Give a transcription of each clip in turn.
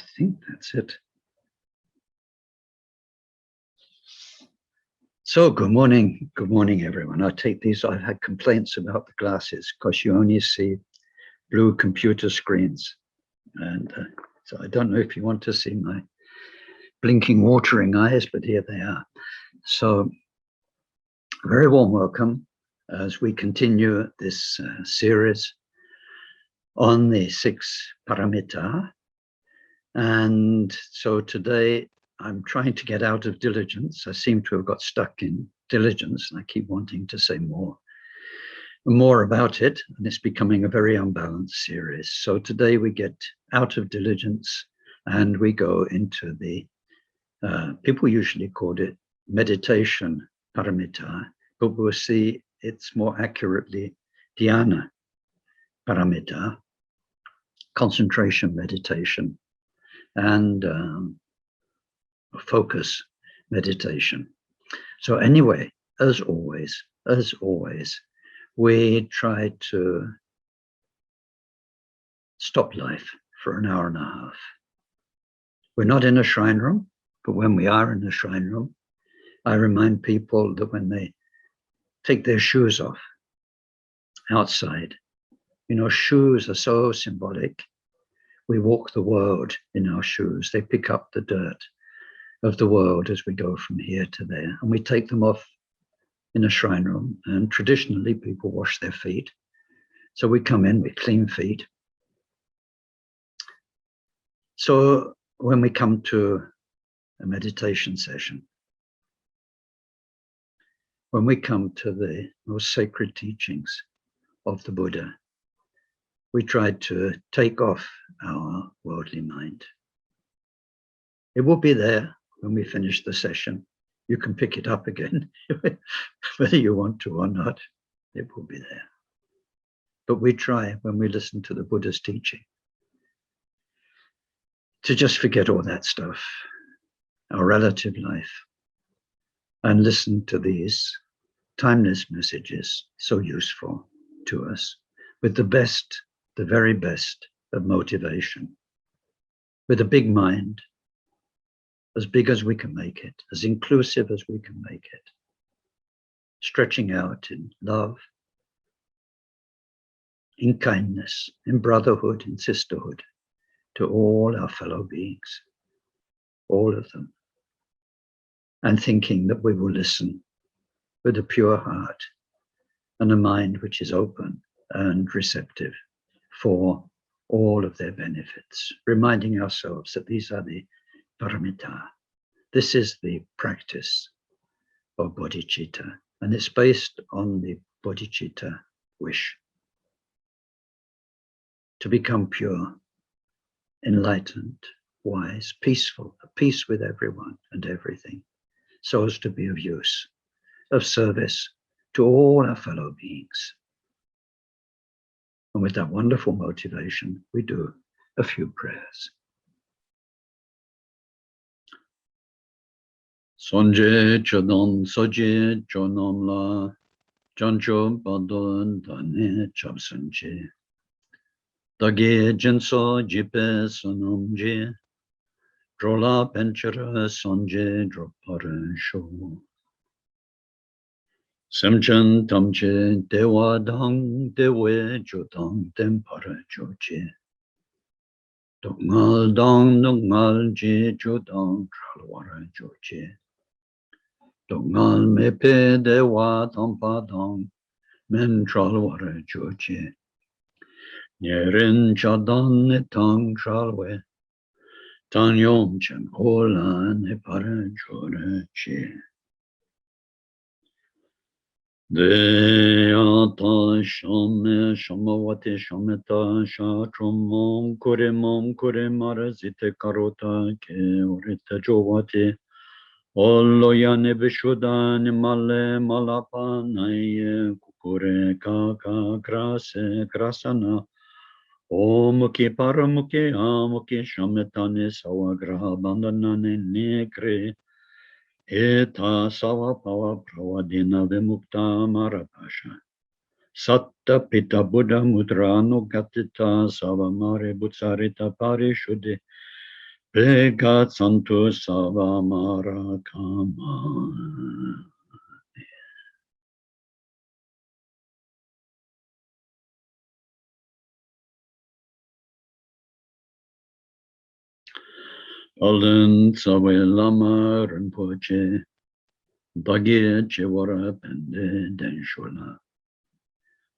I think that's it. So good morning everyone. I take these, I had complaints about the glasses because you only see blue computer screens. And so I don't know if you want to see my blinking, watering eyes, but here they are. So very warm welcome as we continue this series on the 6 paramita. And so today I'm trying to get out of diligence. I seem to have got stuck in diligence and I keep wanting to say more about it, and it's becoming a very unbalanced series. So today we get out of diligence and we go into the, people usually call it meditation paramita, but we'll see it's more accurately Dhyana Paramita, concentration meditation, and focus meditation. So anyway, as always, we try to stop life for an hour and a half. We're not in a shrine room, but when we are in a shrine room, I remind people that when they take their shoes off outside, you know, shoes are so symbolic. We walk the world in our shoes. They pick up the dirt of the world as we go from here to there, and we take them off in a shrine room. And traditionally people wash their feet. So we come in with clean feet. So when we come to a meditation session, when we come to the most sacred teachings of the Buddha, we try to take off our worldly mind. It will be there when we finish the session. You can pick it up again, whether you want to or not, it will be there. But we try, when we listen to the Buddha's teaching, to just forget all that stuff, our relative life, and listen to these timeless messages, so useful to us, with the best, the very best of motivation, with a big mind, as big as we can make it, as inclusive as we can make it, stretching out in love, in kindness, in brotherhood, in sisterhood, to all our fellow beings, all of them, and thinking that we will listen with a pure heart and a mind which is open and receptive for all of their benefits, reminding ourselves that these are the paramita. This is the practice of bodhicitta, and it's based on the bodhicitta wish to become pure, enlightened, wise, peaceful, at peace with everyone and everything, so as to be of use, of service to all our fellow beings. And with that wonderful motivation, we do a few prayers. Sonje chodon soje chonom la jancho badon dane chapsanje dage jenso jipe sonomje drola penchera sonje dropare sho semchan tamche dewa dang dewe jodang tempara joje Dongal dong dongal je jodang tralwara joje Dongal mepe dewa tampa dong men tralwara joje Nyeren chadan netang tralwe tan yom chen kola ne para jore che De ata shame shamawate shameta shatromom kure marazite karota ke orita jovate Ollo yane beshudan male malapa naye kukure kaka krase krasana Omuki paramuki amuki shametane sawagraha bandanane nekre Eta sawa pava pravadina vimukta marapasha. Satta pita buddha mudra no gatita sava mare butsarita parishuddhi. Pegat santu savamara kama. Alden sawe lama rinpoche. Dagi chewara pende denshola.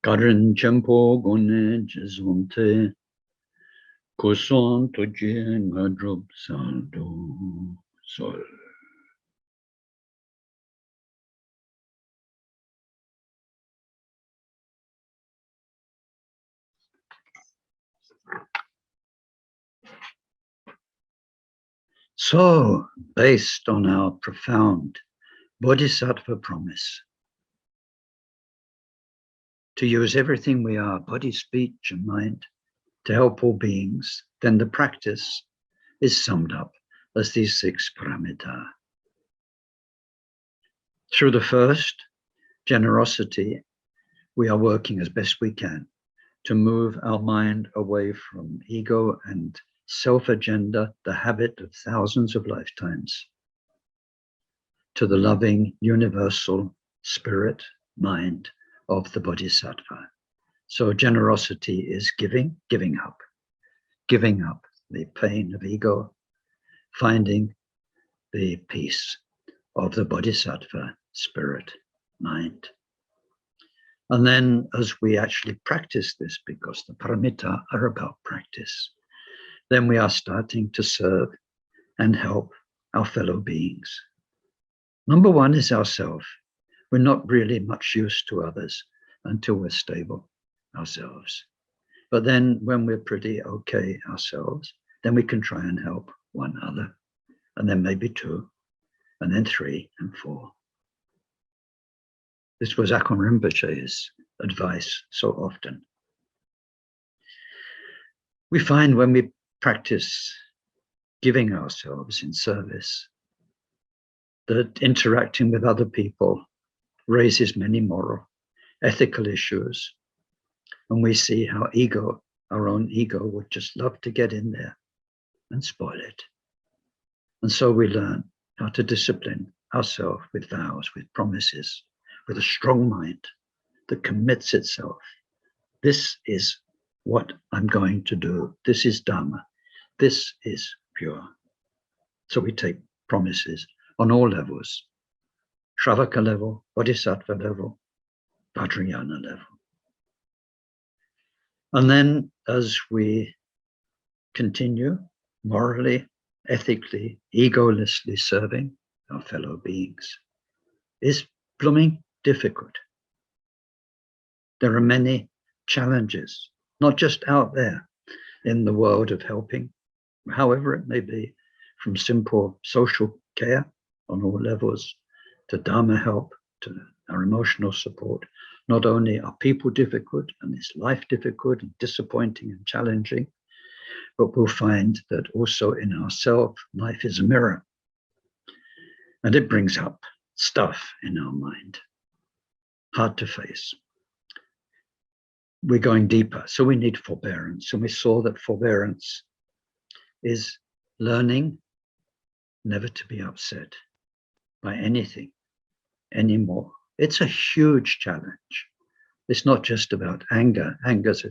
Karin chempo gone jizonte. Koson toje ngadrob saldo sol. So, based on our profound bodhisattva promise to use everything we are, body, speech, and mind, to help all beings, then the practice is summed up as these 6 paramita. Through the first, generosity, we are working as best we can to move our mind away from ego and self-agenda, the habit of thousands of lifetimes, to the loving, universal spirit, mind of the bodhisattva. So generosity is giving up the pain of ego, finding the peace of the bodhisattva spirit, mind. And then as we actually practice this, because the paramita are about practice, then we are starting to serve and help our fellow beings. Number 1 is ourself. We're not really much use to others until we're stable ourselves. But then when we're pretty okay ourselves, then we can try and help one other, and then maybe 2, and then 3 and 4. This was Akon Rinpoche's advice so often. We find when we practice giving ourselves in service, that interacting with other people raises many moral, ethical issues. And we see how ego, our own ego, would just love to get in there and spoil it. And so we learn how to discipline ourselves with vows, with promises, with a strong mind that commits itself. This is what I'm going to do. This is Dharma. This is pure. So we take promises on all levels, Shravaka level, Bodhisattva level, Vajrayana level. And then as we continue morally, ethically, egolessly serving our fellow beings, is blooming difficult. There are many challenges, not just out there in the world of helping, however it may be, from simple social care on all levels to Dharma help, to our emotional support. Not only are people difficult and is life difficult and disappointing and challenging, but we'll find that also in ourselves, life is a mirror. And it brings up stuff in our mind, hard to face. We're going deeper, so we need forbearance. And we saw that forbearance is learning never to be upset by anything anymore. It's a huge challenge. It's not just about anger. Anger's a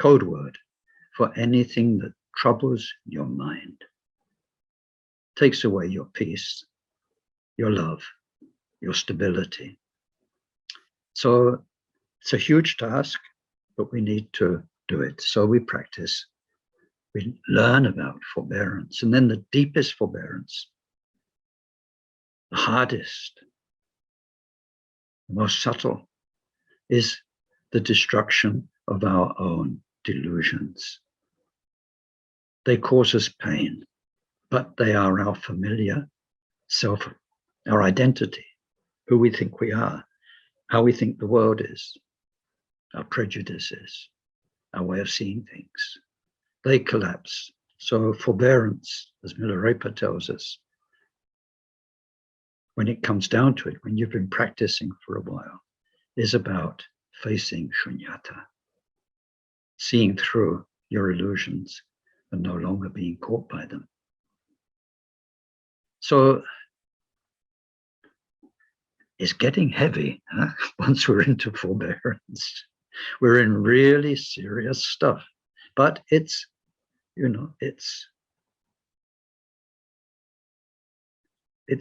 code word for anything that troubles your mind, takes away your peace, your love, your stability. So it's a huge task, but we need to do it. So we practice, we learn about forbearance, and then the deepest forbearance, the hardest, the most subtle, is the destruction of our own delusions. They cause us pain, but they are our familiar self, our identity, who we think we are, how we think the world is, our prejudices, our way of seeing things. They collapse. So forbearance, as Milarepa tells us, when it comes down to it, when you've been practicing for a while, is about facing shunyata, seeing through your illusions and no longer being caught by them. So it's getting heavy, huh? Once we're into forbearance. We're in really serious stuff. But it's, it's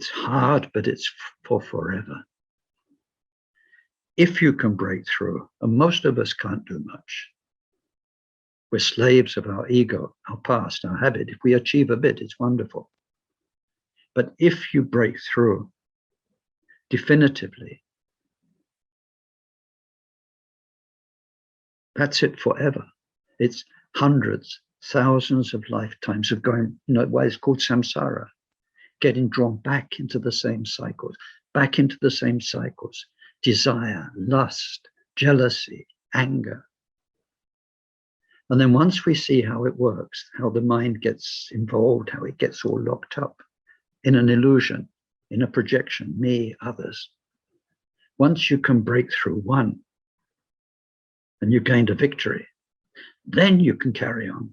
hard, but it's for forever. If you can break through, and most of us can't do much. We're slaves of our ego, our past, our habit. If we achieve a bit, it's wonderful. But if you break through definitively, that's it forever. It's hundreds, thousands of lifetimes of going, why it's called samsara, getting drawn back into the same cycles, desire, lust, jealousy, anger. And then once we see how it works, how the mind gets involved, how it gets all locked up in an illusion, in a projection, me, others. Once you can break through one and you gained a victory, then you can carry on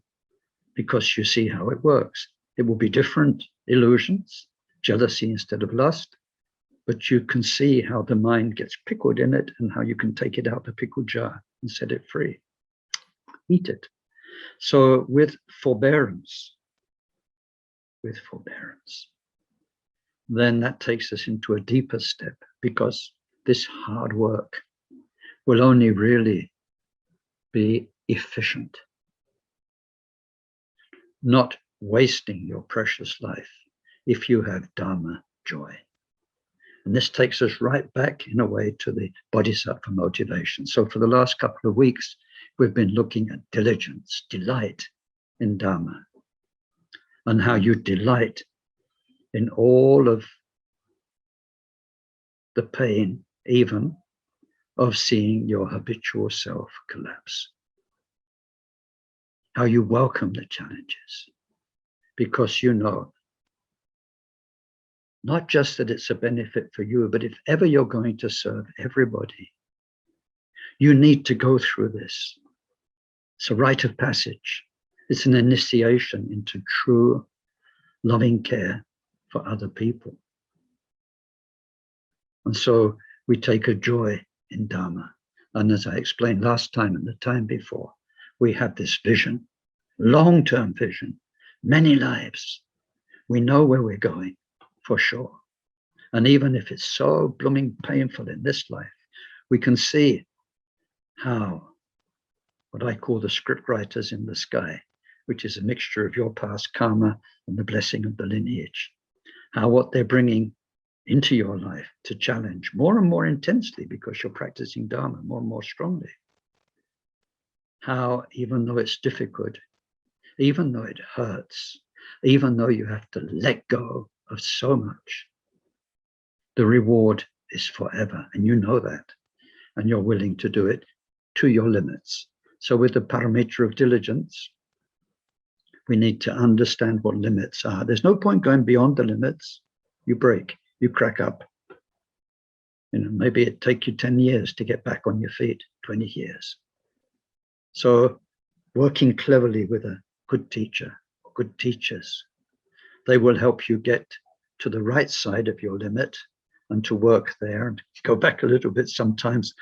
because you see how it works. It will be different illusions, jealousy instead of lust, but you can see how the mind gets pickled in it and how you can take it out the pickle jar and set it free. Eat it. So with forbearance, then that takes us into a deeper step, because this hard work will only really be efficient, not wasting your precious life if you have Dharma joy. And this takes us right back in a way to the bodhisattva motivation. So for the last couple of weeks, we've been looking at diligence, delight in Dharma, and how you delight in all of the pain, even of seeing your habitual self collapse. How you welcome the challenges, because you know not just that it's a benefit for you, but if ever you're going to serve everybody, you need to go through this. It's a rite of passage. It's an initiation into true loving care for other people. And so we take a joy in Dharma. And as I explained last time and the time before, we have this vision, long-term vision, many lives. We know where we're going, for sure. And even if it's so blooming painful in this life, we can see how what I call the script writers in the sky, which is a mixture of your past karma and the blessing of the lineage, how what they're bringing into your life to challenge more and more intensely, because you're practicing Dharma more and more strongly. How even though it's difficult, even though it hurts, even though you have to let go of so much, the reward is forever, and you know that, and you're willing to do it to your limits. So with the paramita of diligence, we need to understand what limits are. There's no point going beyond the limits. You break, you crack up. Maybe it take you 10 years to get back on your feet, 20 years. So working cleverly with a good teacher, or good teachers, they will help you get to the right side of your limit and to work there and go back a little bit sometimes,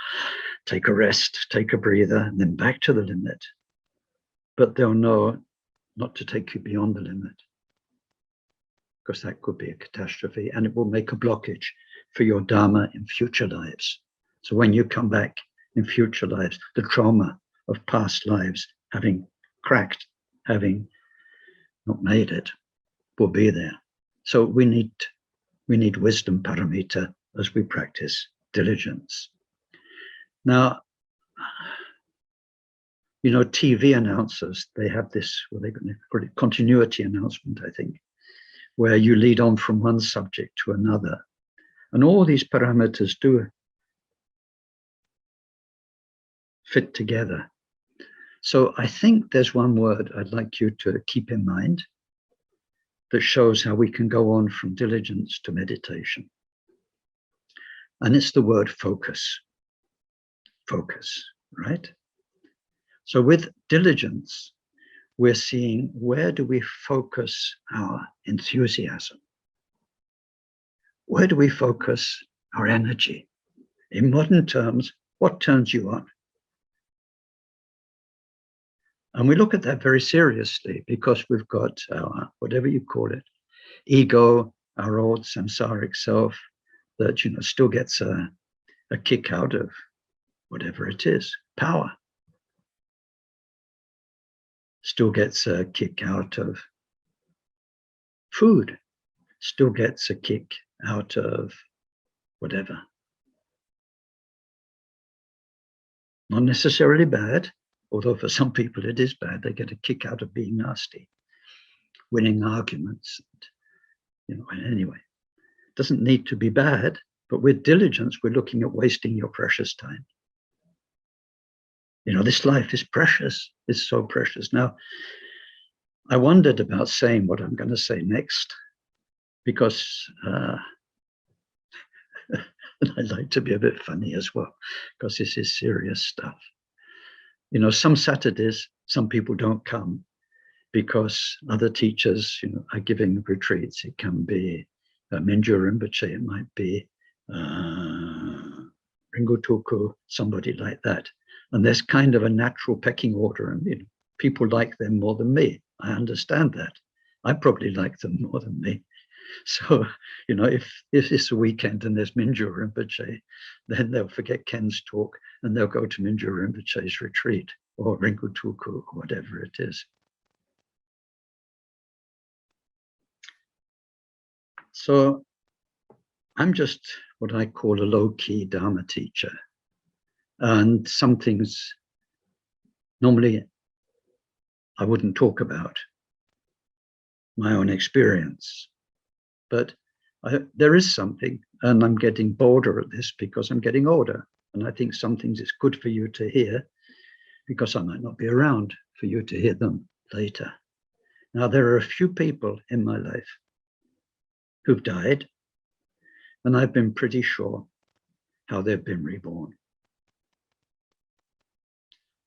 take a rest, take a breather, and then back to the limit. But they'll know not to take you beyond the limit, because that could be a catastrophe, and it will make a blockage for your Dharma in future lives. So when you come back in future lives, the trauma of past lives, having cracked, having not made it, will be there. So we need wisdom paramita as we practice diligence. Now, TV announcers, they have this, well, they're going to call it continuity announcement, I think, where you lead on from one subject to another. And all these parameters do fit together. So I think there's one word I'd like you to keep in mind that shows how we can go on from diligence to meditation. And it's the word focus. Focus, right? So with diligence, we're seeing, where do we focus our enthusiasm? where do we focus our energy? In modern terms, what turns you on? And we look at that very seriously because we've got our, whatever you call it, ego, our old samsaric self that, still gets a kick out of whatever it is, power. Still gets a kick out of food. Still gets a kick out of whatever. Not necessarily bad, although for some people it is bad. They get a kick out of being nasty, winning arguments. Anyway, it doesn't need to be bad, but with diligence, we're looking at wasting your precious time. This life is precious. It's so precious. Now, I wondered about saying what I'm going to say next, because I like to be a bit funny as well, because this is serious stuff. Some Saturdays, some people don't come because other teachers, are giving retreats. It can be Mingyur Rinpoche, it might be Ringo Tuku, somebody like that. And there's kind of a natural pecking order, and people like them more than me. I understand that. I probably like them more than me. So, if it's a weekend and there's Mingyur Rinpoche, then they'll forget Ken's talk and they'll go to Mingyur Rinpoche's retreat or Ringo Tuku or whatever it is. So I'm just what I call a low-key Dharma teacher. And some things normally I wouldn't talk about, my own experience. But there is something, and I'm getting bolder at this because I'm getting older. And I think some things it's good for you to hear because I might not be around for you to hear them later. Now, there are a few people in my life who've died, and I've been pretty sure how they've been reborn.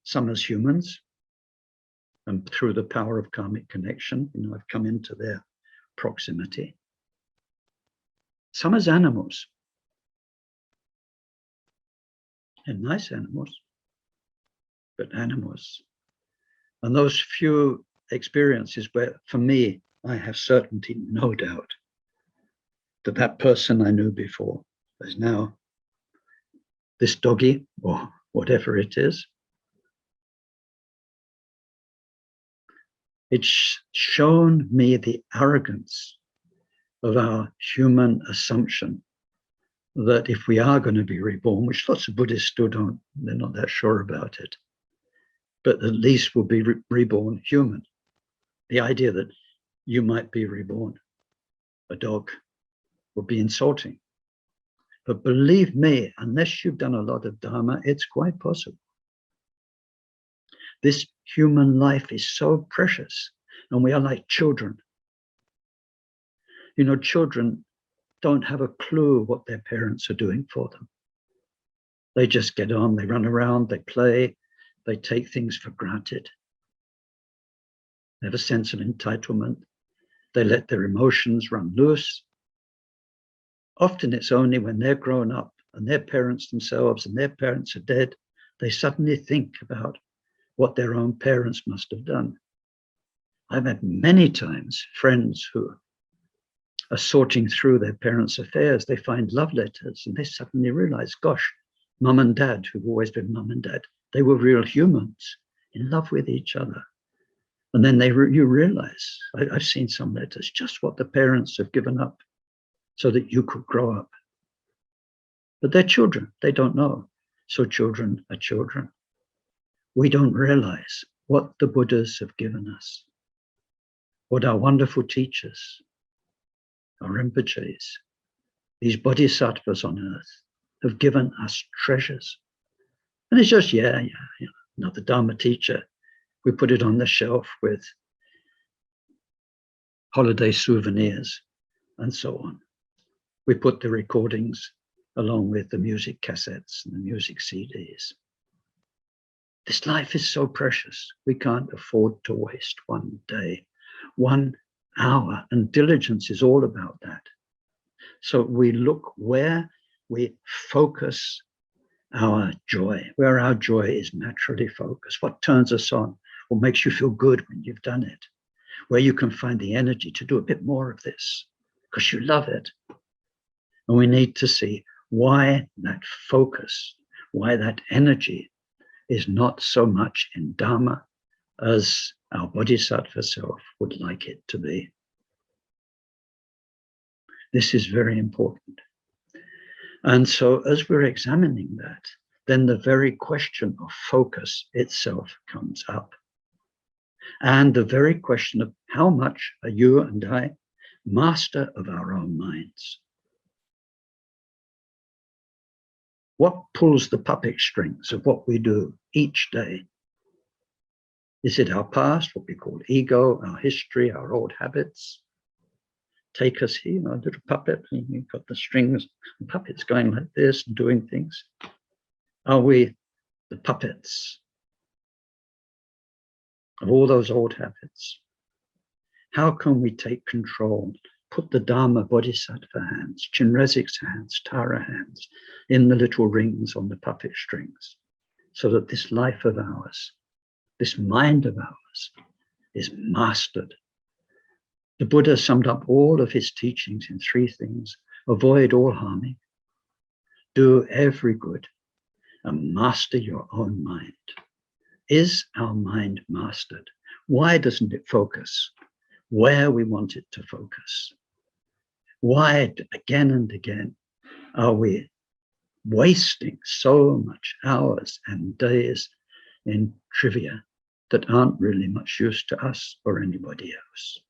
Some as humans, and through the power of karmic connection, I've come into their proximity. Some as animals, and nice animals, but animals. And those few experiences where, for me, I have certainty, no doubt, that that person I knew before is now this doggy or whatever it is. It's shown me the arrogance of our human assumption that if we are going to be reborn, which lots of Buddhists still don't, they're not that sure about it, but at least we'll be reborn human. The idea that you might be reborn a dog would be insulting. But believe me, unless you've done a lot of Dharma, it's quite possible. This human life is so precious, and we are like children. Children don't have a clue what their parents are doing for them. They just get on, they run around, they play, they take things for granted. They have a sense of entitlement. They let their emotions run loose. Often it's only when they're grown up and their parents themselves and their parents are dead, they suddenly think about what their own parents must have done. I've had many times friends who are sorting through their parents' affairs. They find love letters and they suddenly realize, gosh, mum and dad, who've always been mum and dad, they were real humans in love with each other. And then you realize, I've seen some letters, just what the parents have given up so that you could grow up. But they're children, they don't know. So children are children. We don't realize what the Buddhas have given us, what our wonderful teachers, our Rinpoches, these bodhisattvas on earth have given us treasures. And it's just, another Dharma teacher. We put it on the shelf with holiday souvenirs and so on. We put the recordings along with the music cassettes and the music CDs. This life is so precious. We can't afford to waste one day, 1 hour, and diligence is all about that. So we look where we focus our joy, where our joy is naturally focused, what turns us on, what makes you feel good when you've done it, where you can find the energy to do a bit more of this because you love it. And we need to see why that focus, why that energy is not so much in Dharma as our bodhisattva self would like it to be. This is very important. And so as we're examining that, then the very question of focus itself comes up. And the very question of how much are you and I master of our own minds? What pulls the puppet strings of what we do each day? Is it our past, what we call ego, our history, our old habits? Take us here, our little puppet, and you've got the strings, the puppet's going like this and doing things. Are we the puppets of all those old habits? How can we take control, put the Dharma Bodhisattva hands, Chinrezig's hands, Tara hands, in the little rings on the puppet strings, so that this life of ours, this mind of ours, is mastered? The Buddha summed up all of his teachings in 3 things: avoid all harming, do every good, and master your own mind. Is our mind mastered? Why doesn't it focus where we want it to focus? Why again and again are we wasting so much hours and days in trivia that aren't really much use to us or anybody else?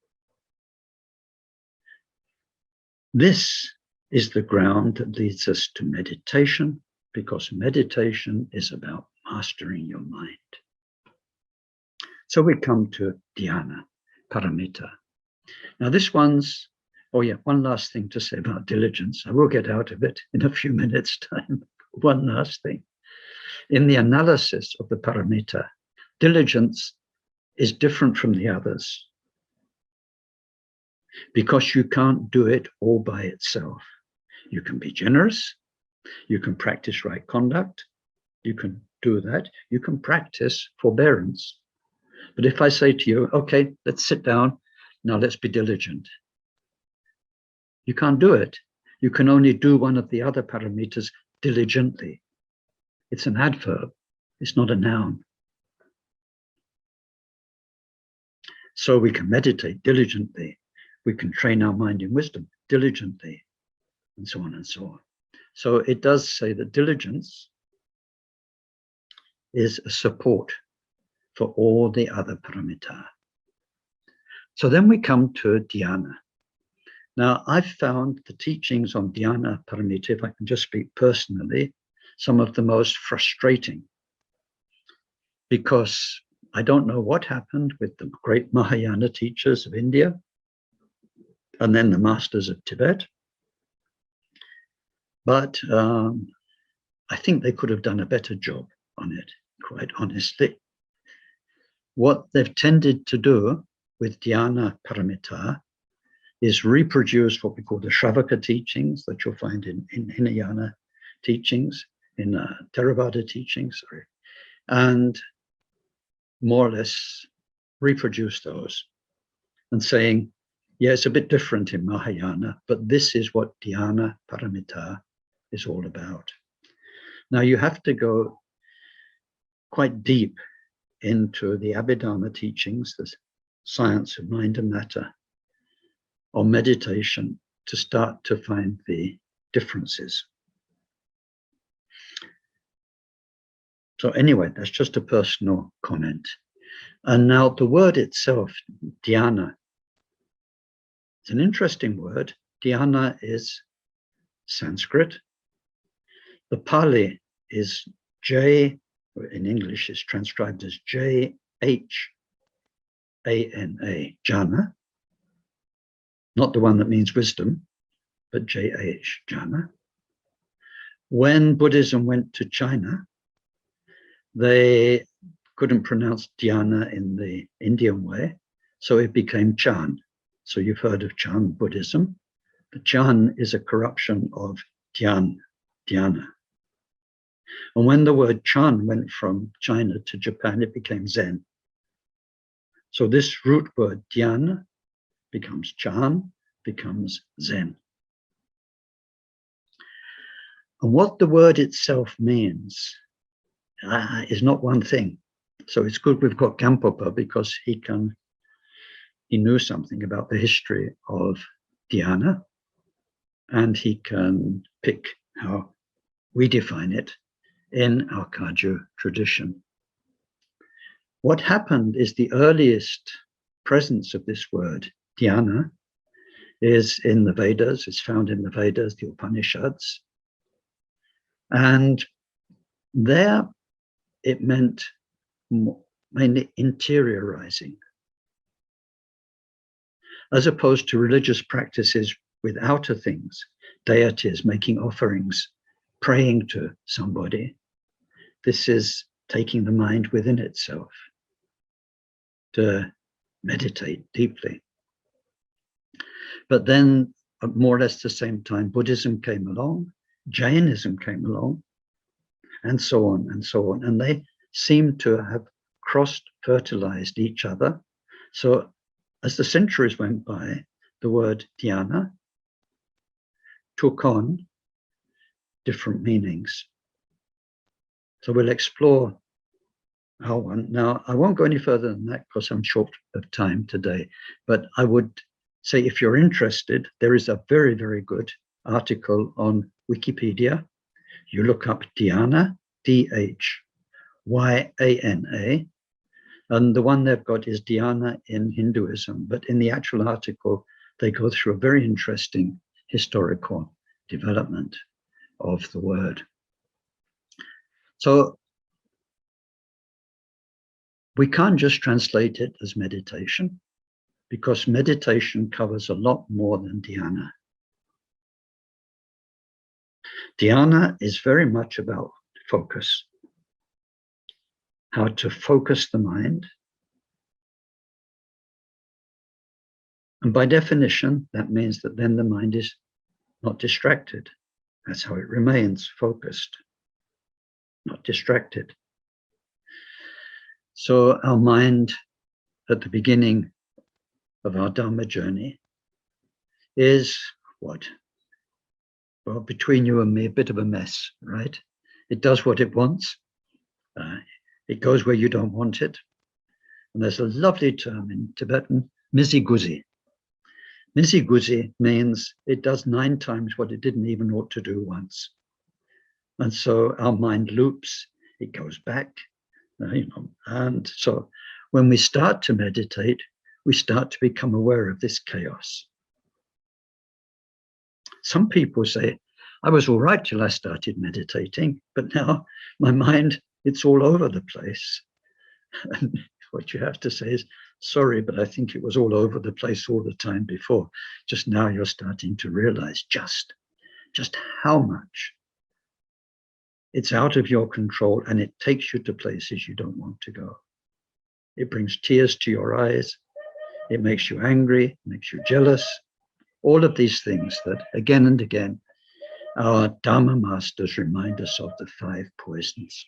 This is the ground that leads us to meditation, because meditation is about mastering your mind. So we come to Dhyana Paramita. Now this one's, oh yeah, one last thing to say about diligence. I will get out of it in a few minutes' time. One last thing. In the analysis of the Paramita, diligence is different from the others because you can't do it all by itself. You can be generous, you can practice right conduct, you can do that, you can practice forbearance. But if I say to you, okay, let's sit down, now let's be diligent, you can't do it. You can only do one of the other paramitas diligently. It's an adverb, it's not a noun. So we can meditate diligently, we can train our mind in wisdom diligently, and so on and so on. So it does say that diligence is a support for all the other paramita. So then we come to dhyana. Now, I've found the teachings on Dhyana Paramita, if I can just speak personally, some of the most frustrating, because I don't know what happened with the great Mahayana teachers of India and then the masters of Tibet. But I think they could have done a better job on it, quite honestly. What they've tended to do with Dhyana Paramita is reproduce what we call the Shravaka teachings that you'll find in Hinayana teachings, in Theravada teachings, sorry, and more or less reproduce those and saying, yeah, it's a bit different in Mahayana, but this is what Dhyana Paramita is all about. Now you have to go quite deep into the Abhidharma teachings, the science of mind and matter, or meditation, to start to find the differences. So anyway, that's just a personal comment. And now the word itself, dhyana, it's an interesting word. Dhyana is Sanskrit. The Pali is J, in English is transcribed as J-H-A-N-A, jhana. Not the one that means wisdom, but J-H, jhana. When Buddhism went to China, they couldn't pronounce dhyana in the Indian way, so it became Chan. So you've heard of Chan Buddhism, The Chan is a corruption of Dhyan, Dhyana. And when the word Chan went from China to Japan, it became Zen. So this root word Dhyana becomes Chan, becomes Zen. And what the word itself means is not one thing. So it's good we've got Gampopa, because he knew something about the history of Dhyana, and he can pick how we define it in our Kagyu tradition. What happened is the earliest presence of this word, Dhyana, is in the Vedas. It's found in the Vedas, the Upanishads. And there it meant mainly interiorizing, as opposed to religious practices with outer things, deities, making offerings, praying to somebody. This is taking the mind within itself to meditate deeply. But then, at more or less the same time, Buddhism came along, Jainism came along, and so on and so on. And they seem to have cross-fertilized each other. So as the centuries went by, the word dhyana took on different meanings. So we'll explore our one. Now, I won't go any further than that because I'm short of time today, but I would say if you're interested, there is a very, very good article on Wikipedia. You look up Dhyana, D-H-Y-A-N-A, and the one they've got is Dhyana in Hinduism. But in the actual article, they go through a very interesting historical development of the word. So we can't just translate it as meditation, because meditation covers a lot more than dhyana. Dhyana is very much about focus, how to focus the mind. And by definition, that means that then the mind is not distracted. That's how it remains focused, not distracted. So our mind at the beginning of our Dharma journey is what? Well, between you and me, a bit of a mess, right? It does what it wants. It goes where you don't want it. And there's a lovely term in Tibetan, miziguzi. Miziguzi means it does 9 times what it didn't even ought to do once. And so our mind loops, it goes back, and so when we start to meditate, we start to become aware of this chaos. Some people say, I was all right till I started meditating, but now my mind, it's all over the place. And what you have to say is, sorry, but I think it was all over the place all the time before. Just now you're starting to realize just how much it's out of your control, and it takes you to places you don't want to go. It brings tears to your eyes. It makes you angry, makes you jealous. All of these things that again and again, our Dharma masters remind us of the 5 poisons.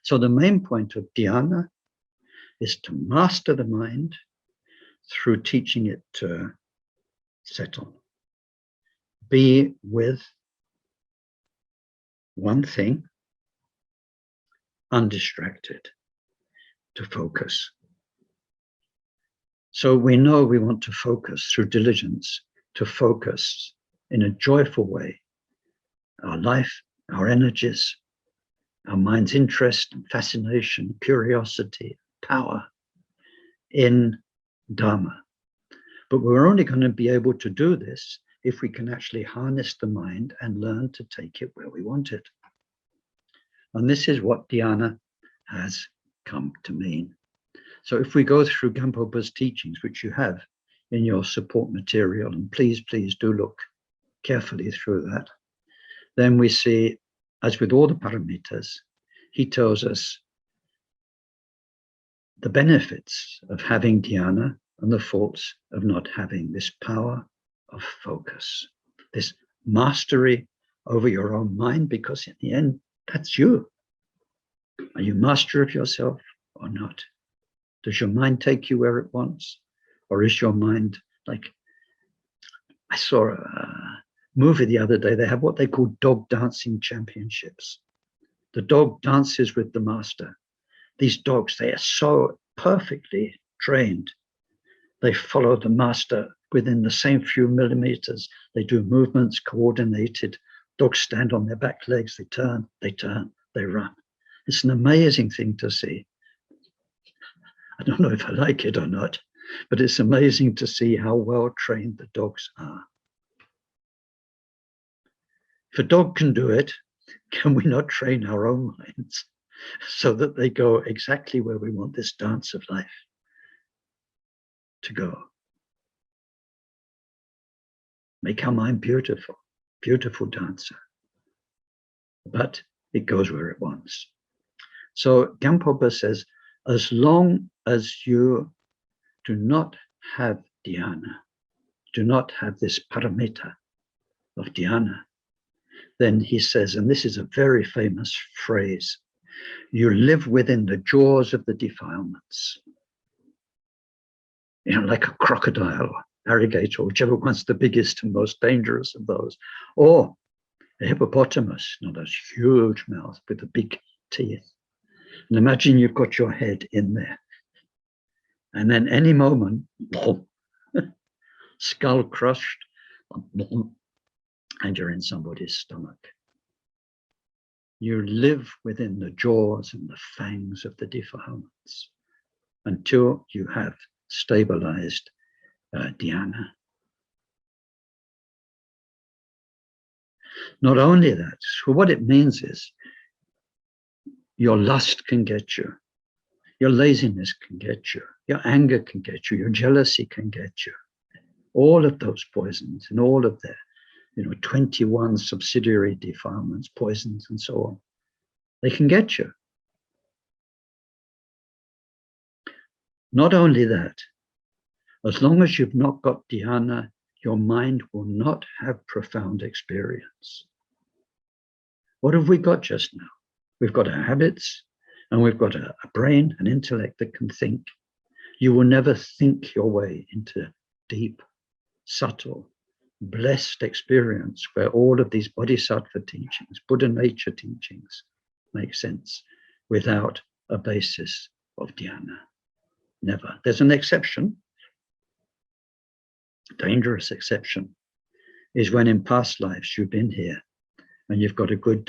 So the main point of dhyana is to master the mind through teaching it to settle. Be with one thing, undistracted, to focus. So we know we want to focus through diligence, to focus in a joyful way our life, our energies, our mind's interest and fascination, curiosity, power in Dharma. But we're only going to be able to do this if we can actually harness the mind and learn to take it where we want it. And this is what dhyana has come to mean. So if we go through Gampopa's teachings, which you have in your support material, and please do look carefully through that, then we see, as with all the paramitas, he tells us the benefits of having dhyana and the faults of not having this power of focus, this mastery over your own mind, because in the end, that's you. Are you master of yourself or not? Does your mind take you where it wants? Or is your mind like, I saw a movie the other day, they have what they call dog dancing championships. The dog dances with the master. These dogs, they are so perfectly trained. They follow the master within the same few millimeters. They do movements coordinated. Dogs stand on their back legs, they turn, they run. It's an amazing thing to see. I don't know if I like it or not, but it's amazing to see how well trained the dogs are. If a dog can do it, can we not train our own minds so that they go exactly where we want this dance of life to go? Make our mind beautiful, beautiful dancer. But it goes where it wants. So Gampopa says, as long as you do not have dhyana, do not have this paramita of dhyana, then he says, and this is a very famous phrase, you live within the jaws of the defilements. You know, like a crocodile or alligator, whichever one's the biggest and most dangerous of those. Or a hippopotamus, not a huge mouth with the big teeth. And imagine you've got your head in there. And then any moment, skull crushed, and you're in somebody's stomach. You live within the jaws and the fangs of the defilements until you have stabilized dhyana. Not only that, so what it means is your lust can get you, your laziness can get you, your anger can get you, your jealousy can get you. All of those poisons and all of their 21 subsidiary defilements, poisons, and so on. They can get you. Not only that, as long as you've not got dhyana, your mind will not have profound experience. What have we got just now? We've got our habits, and we've got a brain, an intellect that can think. You will never think your way into deep, subtle, blessed experience where all of these bodhisattva teachings, Buddha nature teachings make sense without a basis of dhyana. Never. There's an exception. Dangerous exception is when in past lives you've been here and you've got a good,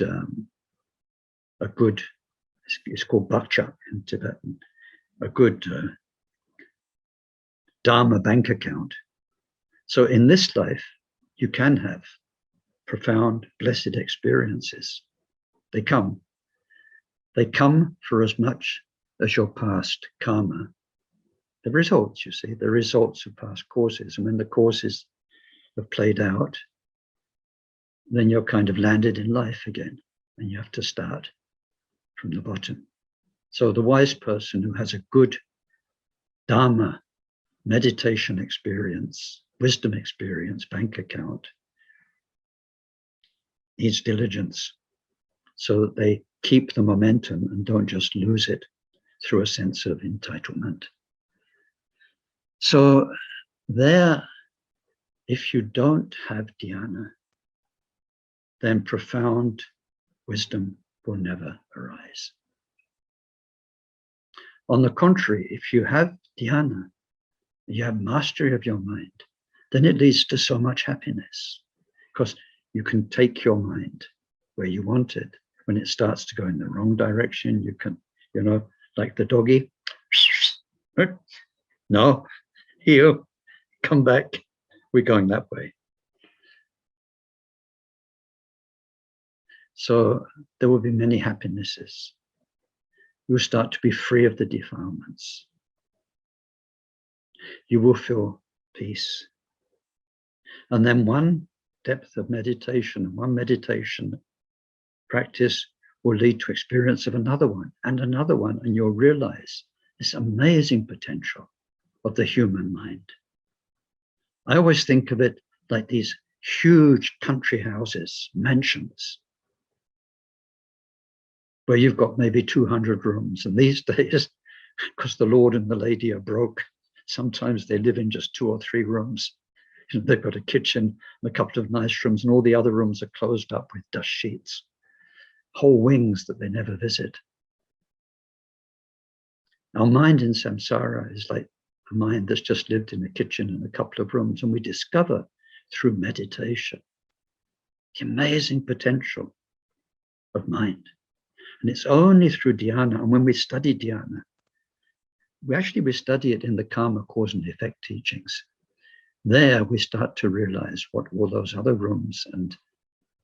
it's called bakchak in Tibetan, a good dharma bank account. So in this life, you can have profound, blessed experiences. They come. They come for as much as your past karma. The results, you see, the results of past causes. And when the causes have played out, then you're kind of landed in life again, and you have to start from the bottom. So the wise person who has a good dharma, meditation experience, wisdom experience, bank account, needs diligence so that they keep the momentum and don't just lose it through a sense of entitlement. So there, if you don't have dhyana, then profound wisdom will never arise. On the contrary, if you have dhyana, you have mastery of your mind, then it leads to so much happiness, because you can take your mind where you want it. When it starts to go in the wrong direction, you can, like the doggy, no, here, come back, we're going that way. So there will be many happinesses. You'll start to be free of the defilements. You will feel peace. And then one depth of meditation, one meditation practice will lead to experience of another one, and you'll realize this amazing potential of the human mind. I always think of it like these huge country houses, mansions, where you've got maybe 200 rooms. And these days, because the Lord and the lady are broke, sometimes they live in just 2 or 3 rooms. They've got a kitchen and a couple of nice rooms, and all the other rooms are closed up with dust sheets, whole wings that they never visit. Our mind in samsara is like a mind that's just lived in a kitchen and a couple of rooms, and we discover through meditation the amazing potential of mind. And it's only through dhyana, and when we study dhyana, we study it in the karma, cause and effect teachings. There we start to realize what all those other rooms and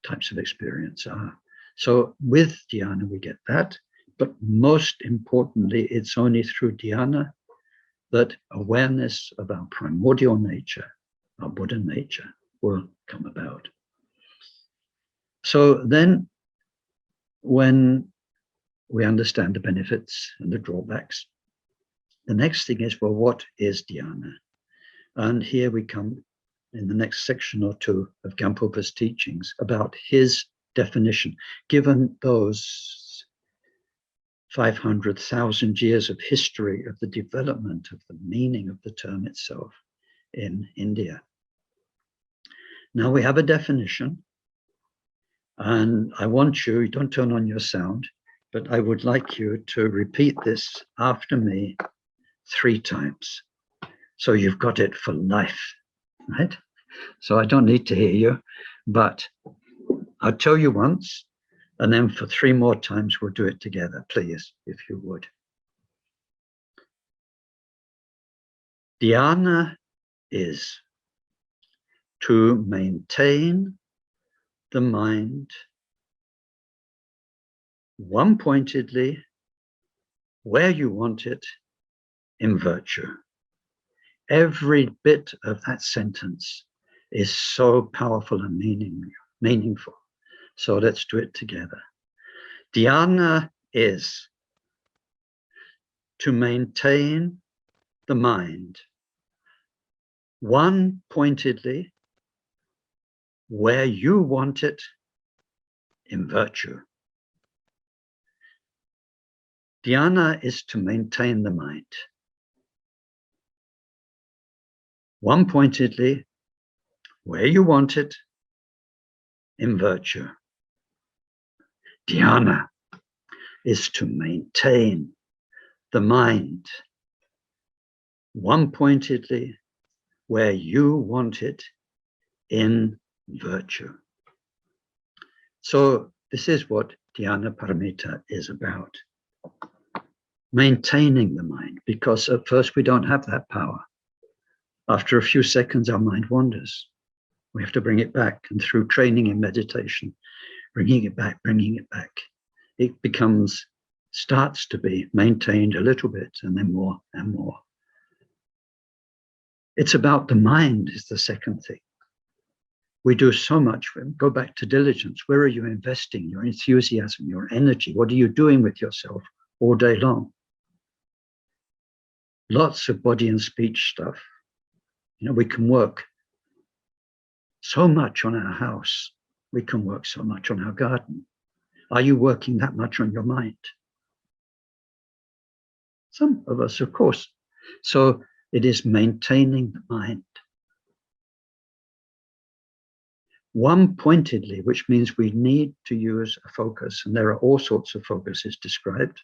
types of experience are. So with dhyana we get that, but most importantly, it's only through dhyana that awareness of our primordial nature, our Buddha nature, will come about. So then when we understand the benefits and the drawbacks, the next thing is, well, what is dhyana? And here we come in the next section or two of Gampopa's teachings about his definition, given those 500,000 years of history of the development of the meaning of the term itself in India. Now we have a definition, and I want you, don't turn on your sound, but I would like you to repeat this after me 3 times. So you've got it for life, right? So I don't need to hear you, but I'll tell you once, and then for 3 more times, we'll do it together, please, if you would. Dhyana is to maintain the mind one-pointedly where you want it in virtue. Every bit of that sentence is so powerful and meaningful. So let's do it together. Dhyana is to maintain the mind one-pointedly where you want it in virtue. Dhyana is to maintain the mind one-pointedly where you want it in virtue. Dhyana is to maintain the mind one-pointedly where you want it in virtue. So this is what Dhyana Paramita is about. Maintaining the mind, because at first we don't have that power. After a few seconds, our mind wanders. We have to bring it back, and through training in meditation, bringing it back, it starts to be maintained a little bit, and then more and more. It's about the mind is the second thing. We do so much. Go back to diligence. Where are you investing your enthusiasm, your energy? What are you doing with yourself all day long? Lots of body and speech stuff. We can work so much on our house. We can work so much on our garden. Are you working that much on your mind? Some of us, of course. So it is maintaining the mind one-pointedly, which means we need to use a focus, and there are all sorts of focuses described.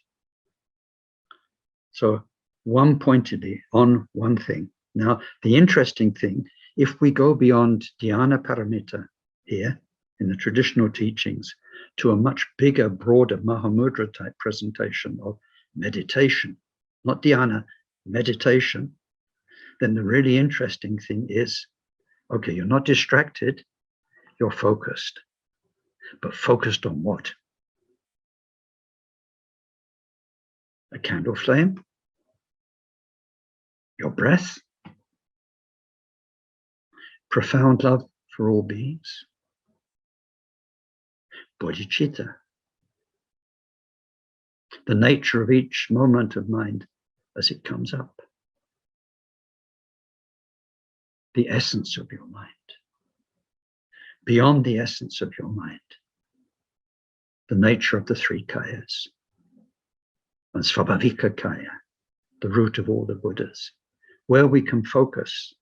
So one-pointedly on one thing. Now, the interesting thing, if we go beyond Dhyana Paramita here in the traditional teachings to a much bigger, broader Mahamudra type presentation of meditation, not dhyana, meditation, then the really interesting thing is, okay, you're not distracted, you're focused. But focused on what? A candle flame? Your breath? Profound love for all beings? Bodhicitta. The nature of each moment of mind as it comes up. The essence of your mind. beyond the essence of your mind, the nature of the three kayas, and svabhavika kaya, the root of all the Buddhas, where we can focus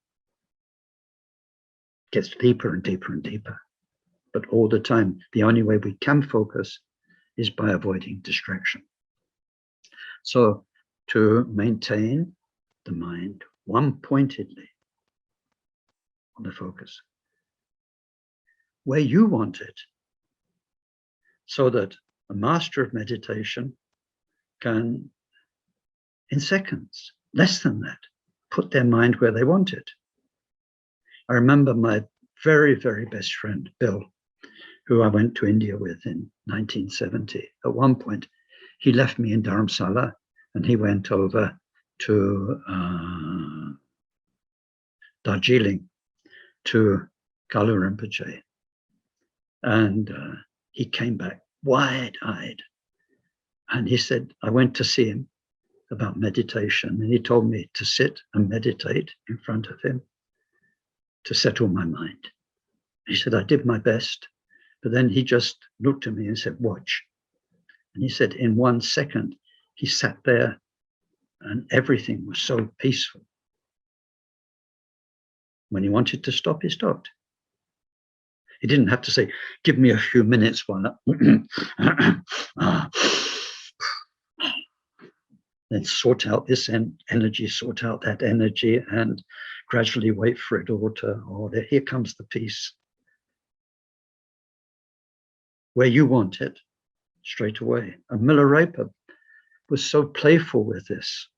gets deeper and deeper and deeper. But all the time, the only way we can focus is by avoiding distraction. So to maintain the mind one-pointedly on the focus, where you want it, so that a master of meditation can, in seconds, less than that, put their mind where they want it. I remember my very, very best friend, Bill, who I went to India with in 1970. At one point, he left me in Dharamsala and he went over to Darjeeling, to Kalu Rinpoche. And he came back wide-eyed. And he said, I went to see him about meditation. And he told me to sit and meditate in front of him to settle my mind. He said, I did my best. But then he just looked at me and said, watch. And he said, in 1 second, he sat there and everything was so peaceful. When he wanted to stop, he stopped. He didn't have to say, give me a few minutes while then sort out this energy, sort out that energy, and gradually wait for it all to, here comes the peace. Where you want it, straight away. And Milarepa was so playful with this,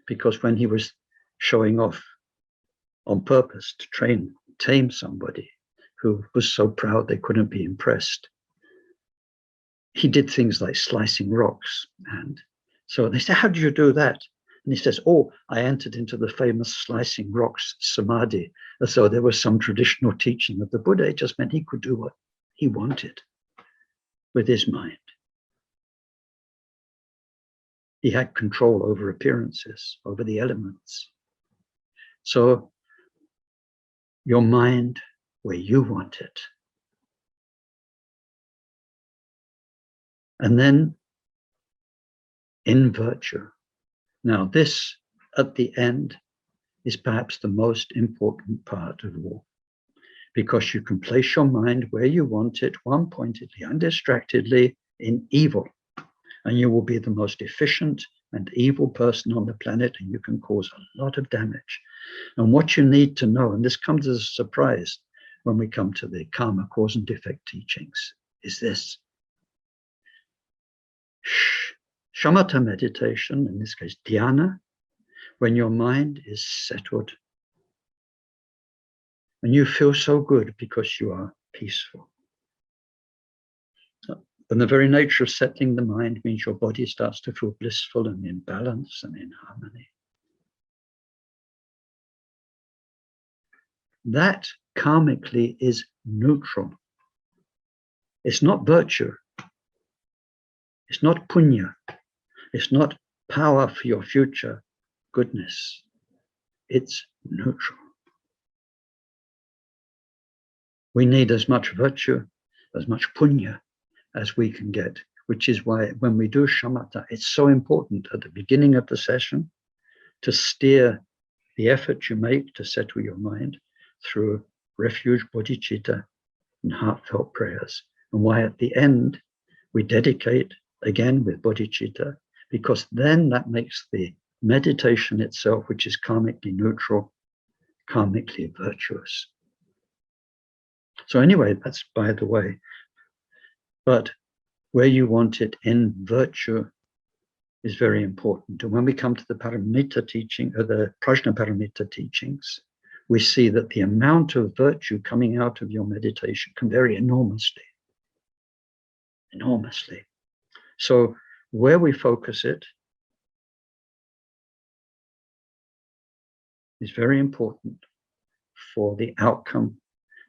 because when he was showing off on purpose to tame somebody who was so proud they couldn't be impressed, he did things like slicing rocks. And so they said, how do you do that? And he says, oh, I entered into the famous slicing rocks Samadhi, as though there was some traditional teaching of the Buddha. It just meant he could do what he wanted with his mind. He had control over appearances, over the elements. So your mind where you want it. And then in virtue. Now this, at the end, is perhaps the most important part of all, because you can place your mind where you want it, one-pointedly, undistractedly, in evil, and you will be the most efficient and evil person on the planet, and you can cause a lot of damage. And what you need to know, and this comes as a surprise when we come to the karma, cause and effect teachings, is this. Shamatha meditation, in this case dhyana, when your mind is settled and you feel so good because you are peaceful. And the very nature of settling the mind means your body starts to feel blissful and in balance and in harmony. That karmically is neutral. It's not virtue. It's not punya. It's not power for your future goodness. It's neutral. We need as much virtue, as much punya as we can get, which is why when we do shamatha, it's so important at the beginning of the session to steer the effort you make to settle your mind through refuge, bodhicitta, and heartfelt prayers. And why at the end we dedicate again with bodhicitta, because then that makes the meditation itself, which is karmically neutral, karmically virtuous. So anyway, that's by the way. But where you want it in virtue is very important. And when we come to the Paramita teaching, or the Prajna Paramita teachings, we see that the amount of virtue coming out of your meditation can vary enormously. Enormously. So where we focus it is very important for the outcome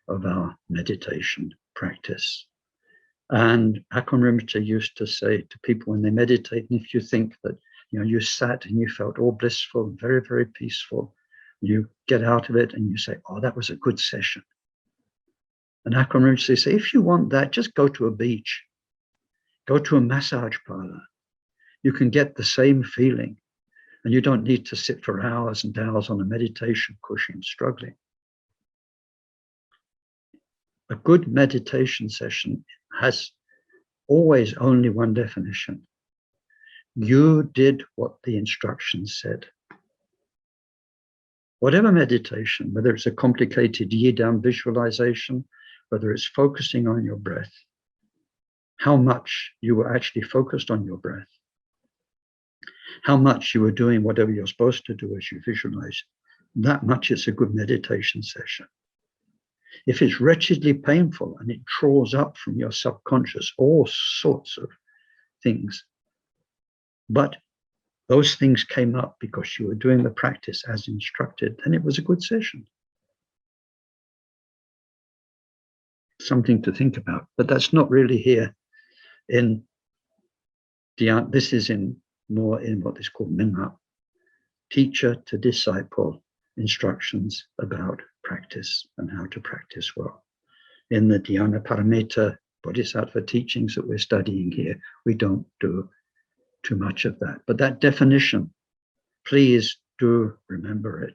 of our meditation practice. And Akon Rinpoche used to say to people when they meditate, and if you think that you sat and you felt all blissful, very, very peaceful, you get out of it and you say, oh, that was a good session. And Akram Rinpoche say, if you want that, just go to a beach, go to a massage parlor. You can get the same feeling, and you don't need to sit for hours and hours on a meditation cushion struggling. A good meditation session has always only one definition. You did what the instructions said. Whatever meditation, whether it's a complicated yi-down visualization, whether it's focusing on your breath, how much you were actually focused on your breath, how much you were doing whatever you're supposed to do as you visualize, that much is a good meditation session. If it's wretchedly painful and it draws up from your subconscious all sorts of things, but those things came up because you were doing the practice as instructed, then it was a good session. Something to think about, but that's not really here in Dhyana. This is more in what is called Minna, teacher to disciple instructions about practice and how to practice well. In the Dhyana Paramita bodhisattva teachings that we're studying here, we don't do too much of that. But that definition, please do remember it.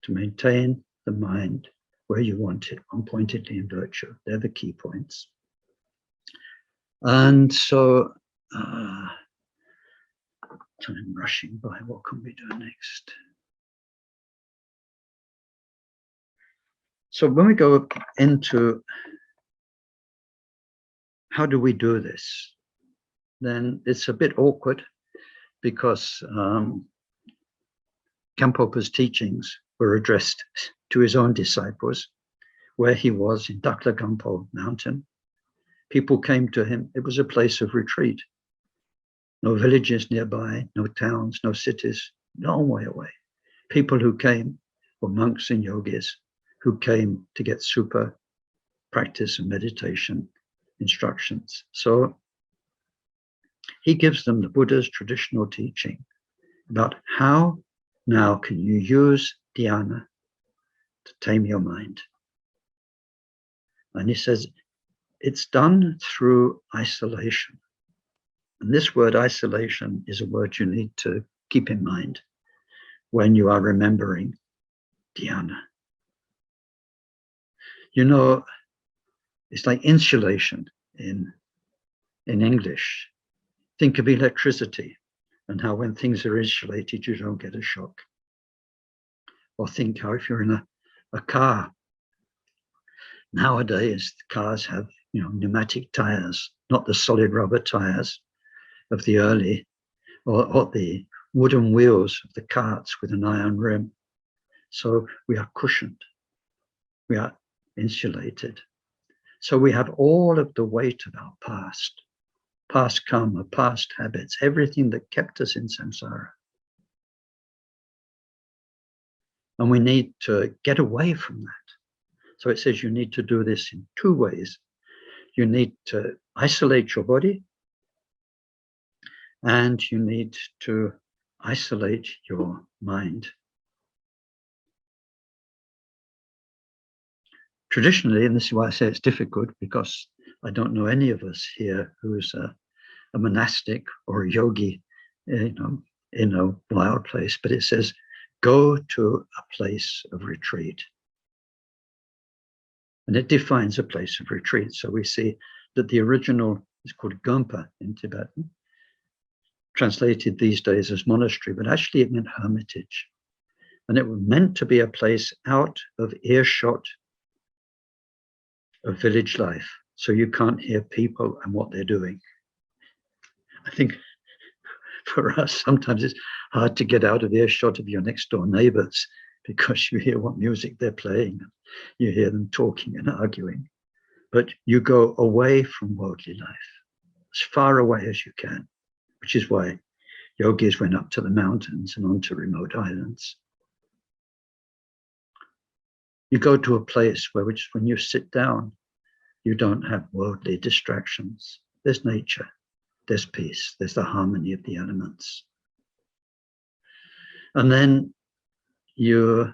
To maintain the mind where you want it, one-pointedly in virtue. They're the key points. And so, time rushing by, what can we do next? So when we go into how do we do this, then it's a bit awkward because Khenpoken's teachings were addressed to his own disciples, where he was in Dakla Gampo mountain. People came to him. It was a place of retreat. No villages nearby, no towns, no cities, long way away. People who came were monks and yogis who came to get super practice and meditation instructions. So he gives them the Buddha's traditional teaching about how now can you use dhyana to tame your mind. And he says it's done through isolation. And this word isolation is a word you need to keep in mind when you are remembering dhyana. You know, it's like insulation in English. Think of electricity and how when things are insulated, you don't get a shock. Or think how if you're in a car, nowadays cars have, pneumatic tires, not the solid rubber tires of the early, or the wooden wheels of the carts with an iron rim. So we are cushioned, we are insulated. So we have all of the weight of our past karma, past habits, everything that kept us in samsara. And we need to get away from that. So it says you need to do this in two ways. You need to isolate your body, and you need to isolate your mind. Traditionally, and this is why I say it's difficult, because I don't know any of us here who's a monastic or a yogi, in a wild place, but it says, go to a place of retreat. And it defines a place of retreat. So we see that the original is called Gompa in Tibetan, translated these days as monastery, but actually it meant hermitage. And it was meant to be a place out of earshot of village life, so you can't hear people and what they're doing. I think for us, sometimes it's hard to get out of earshot of your next door neighbors because you hear what music they're playing, you hear them talking and arguing. But you go away from worldly life, as far away as you can, which is why yogis went up to the mountains and onto remote islands. You go to a place where when you sit down, you don't have worldly distractions. There's nature, there's peace, there's the harmony of the elements. And then you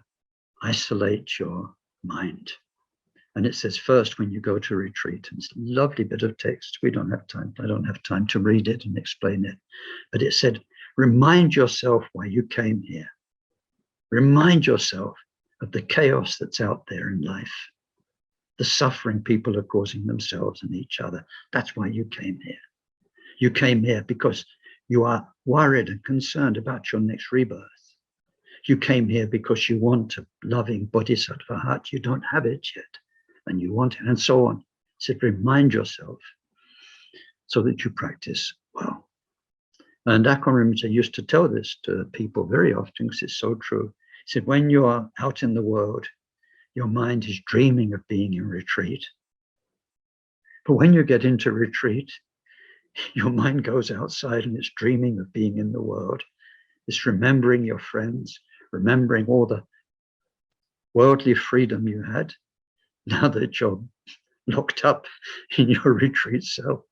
isolate your mind. And it says, first, when you go to retreat, and it's a lovely bit of text. We don't have time. I don't have time to read it and explain it. But it said, remind yourself why you came here. Remind yourself of the chaos that's out there in life, the suffering people are causing themselves and each other. That's why you came here. You came here because you are worried and concerned about your next rebirth. You came here because you want a loving bodhisattva heart. You don't have it yet, and you want it, and so on. He said, remind yourself so that you practice well. And Dhyana Paramita used to tell this to people very often because it's so true. He said, when you are out in the world, your mind is dreaming of being in retreat. But when you get into retreat, your mind goes outside and it's dreaming of being in the world. It's remembering your friends, remembering all the worldly freedom you had now that you're locked up in your retreat cell.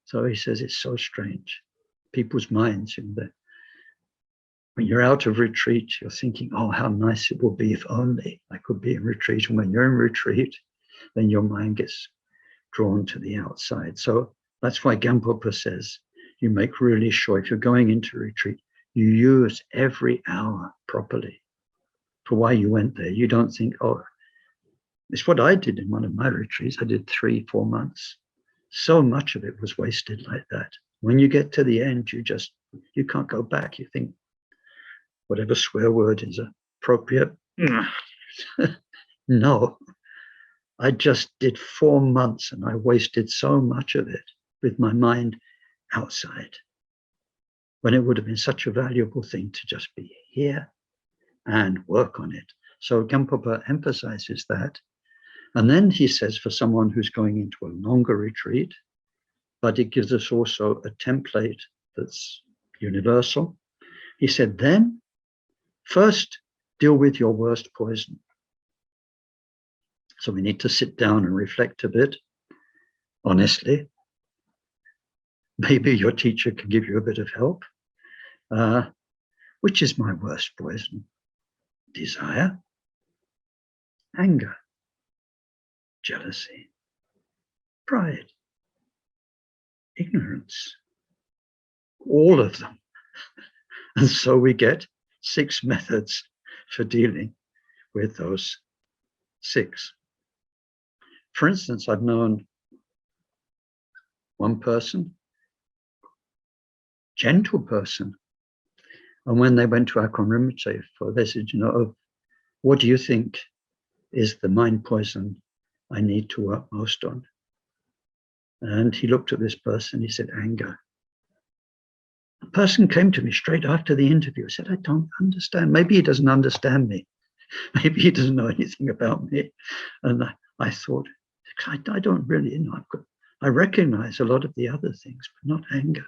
So he says it's so strange. People's minds, when you're out of retreat, you're thinking, oh, how nice it will be if only I could be in retreat. And when you're in retreat, then your mind gets drawn to the outside. So that's why Gampopa says, you make really sure if you're going into retreat, you use every hour properly for why you went there. You don't think, oh, it's what I did in one of my retreats. I did 3-4 months. So much of it was wasted like that. When you get to the end, you can't go back. You think, whatever swear word is appropriate. No, I just did 4 months and I wasted so much of it with my mind outside, when it would have been such a valuable thing to just be here and work on it. So Gampopa emphasizes that. And then he says, for someone who's going into a longer retreat, but it gives us also a template that's universal. He said, then first deal with your worst poison. So we need to sit down and reflect a bit, honestly. Maybe your teacher can give you a bit of help. Which is my worst poison? Desire, anger, jealousy, pride, ignorance, all of them. And so we get 6 methods for dealing with those 6. For instance, I've known one person, gentle person, and when they went to Dhyana Paramita for, they said, what do you think is the mind poison I need to work most on? And he looked at this person, he said, anger. The person came to me straight after the interview. I said, I don't understand. Maybe he doesn't understand me. Maybe he doesn't know anything about me. And I thought, I don't really know. I recognize a lot of the other things, but not anger.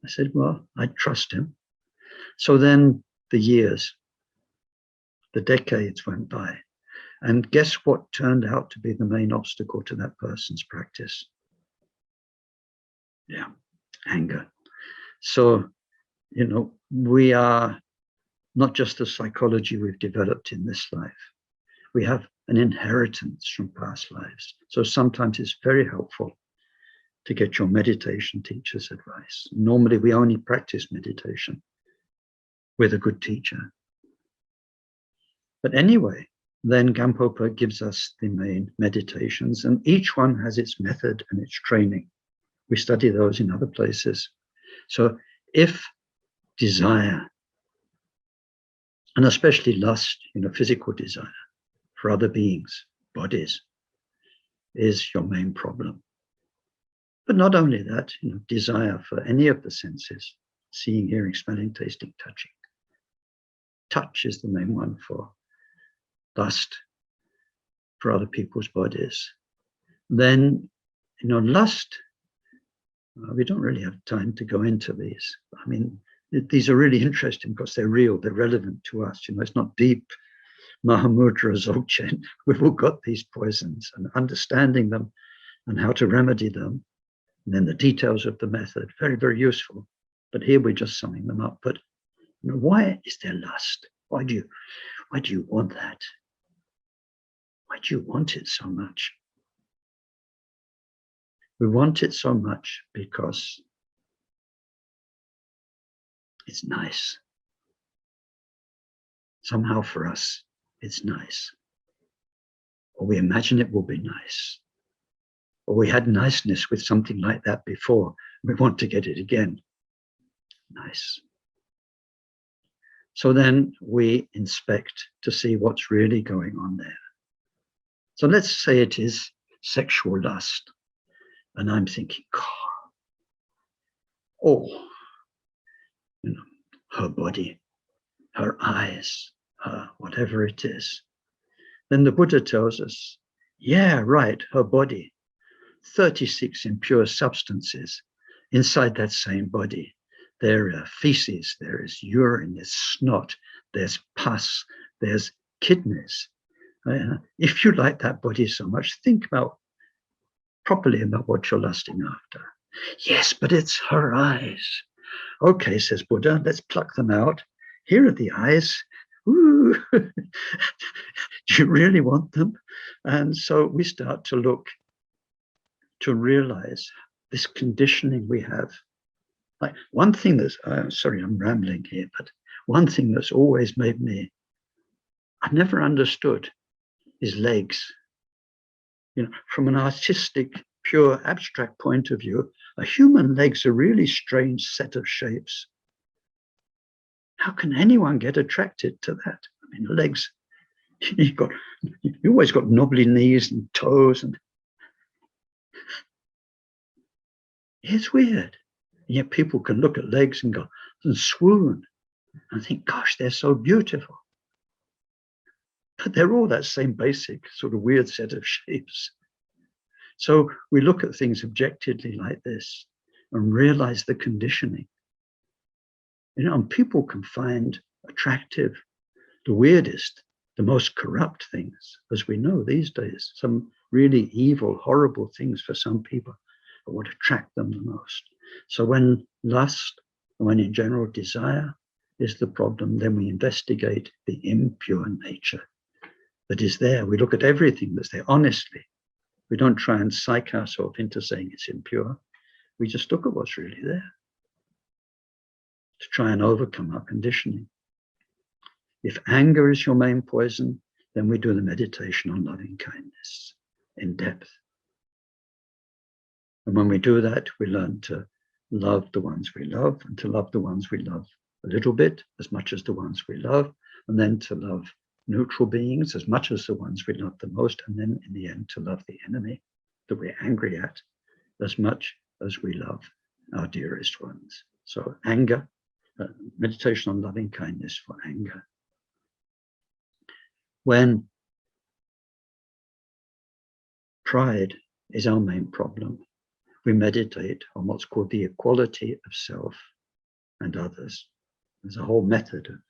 I said, well, I trust him. So then the years, the decades went by. And guess what turned out to be the main obstacle to that person's practice? Yeah, anger. So, we are not just the psychology we've developed in this life. We have an inheritance from past lives. So sometimes it's very helpful to get your meditation teacher's advice. Normally, we only practice meditation with a good teacher. But anyway, then Gampopa gives us the main meditations, and each one has its method and its training. We study those in other places. So if desire, and especially lust, physical desire for other beings, bodies, is your main problem. But not only that, desire for any of the senses, seeing, hearing, smelling, tasting, touching. Touch is the main one for lust, for other people's bodies. Then, lust, we don't really have time to go into these. I mean, these are really interesting because they're real, they're relevant to us. It's not deep Mahamudra, Dzogchen. We've all got these poisons, and understanding them and how to remedy them, and then the details of the method, very, very useful. But here we're just summing them up. But why is there lust? Why do you want that? Why do you want it so much? We want it so much because it's nice. Somehow for us, it's nice. Or we imagine it will be nice. Or we had niceness with something like that before. We want to get it again. Nice. So then we inspect to see what's really going on there. So let's say it is sexual lust. And I'm thinking, God, oh, her body, her eyes, her whatever it is. Then the Buddha tells us, yeah, right, her body, 36 impure substances inside that same body. There are feces, there is urine, there's snot, there's pus, there's kidneys. If you like that body so much, think properly about what you're lusting after. Yes, but it's her eyes. Okay, says Buddha, let's pluck them out. Here are the eyes. Ooh. Do you really want them? And so we start to look to realize this conditioning we have. Like one thing that's, sorry, I'm rambling here, but one thing that's always made me, I've never understood is legs. From an artistic, pure, abstract point of view, a human leg's a really strange set of shapes. How can anyone get attracted to that? I mean, legs, you always got knobbly knees and toes, and it's weird. And yet people can look at legs and go and swoon and think, gosh, they're so beautiful. But they're all that same basic sort of weird set of shapes. So we look at things objectively like this and realize the conditioning. And people can find attractive the weirdest, the most corrupt things, as we know these days. Some really evil, horrible things for some people are what attract them the most. So when lust, when in general desire is the problem, then we investigate the impure nature that is there. We look at everything that's there honestly. We don't try and psych ourselves into saying it's impure. We just look at what's really there to try and overcome our conditioning. If anger is your main poison, then we do the meditation on loving kindness in depth. And when we do that, we learn to love the ones we love and to love the ones we love a little bit, as much as the ones we love, and then to love neutral beings as much as the ones we love the most, and then in the end to love the enemy that we're angry at as much as we love our dearest ones. So anger, meditation on loving kindness for anger. When pride is our main problem, we meditate on what's called the equality of self and others. There's a whole method of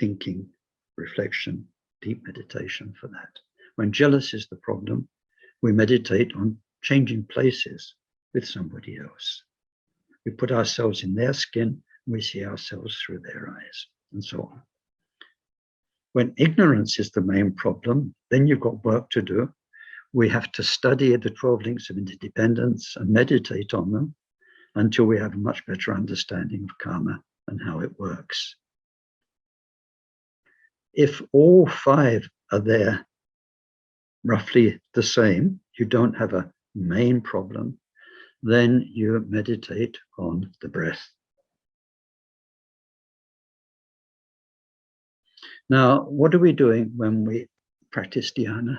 thinking, reflection, deep meditation for that. When jealous is the problem, we meditate on changing places with somebody else. We put ourselves in their skin, and we see ourselves through their eyes, and so on. When ignorance is the main problem, then you've got work to do. We have to study the 12 links of interdependence and meditate on them until we have a much better understanding of karma and how it works. If all 5 are there roughly the same, you don't have a main problem, then you meditate on the breath. Now, what are we doing when we practice dhyana?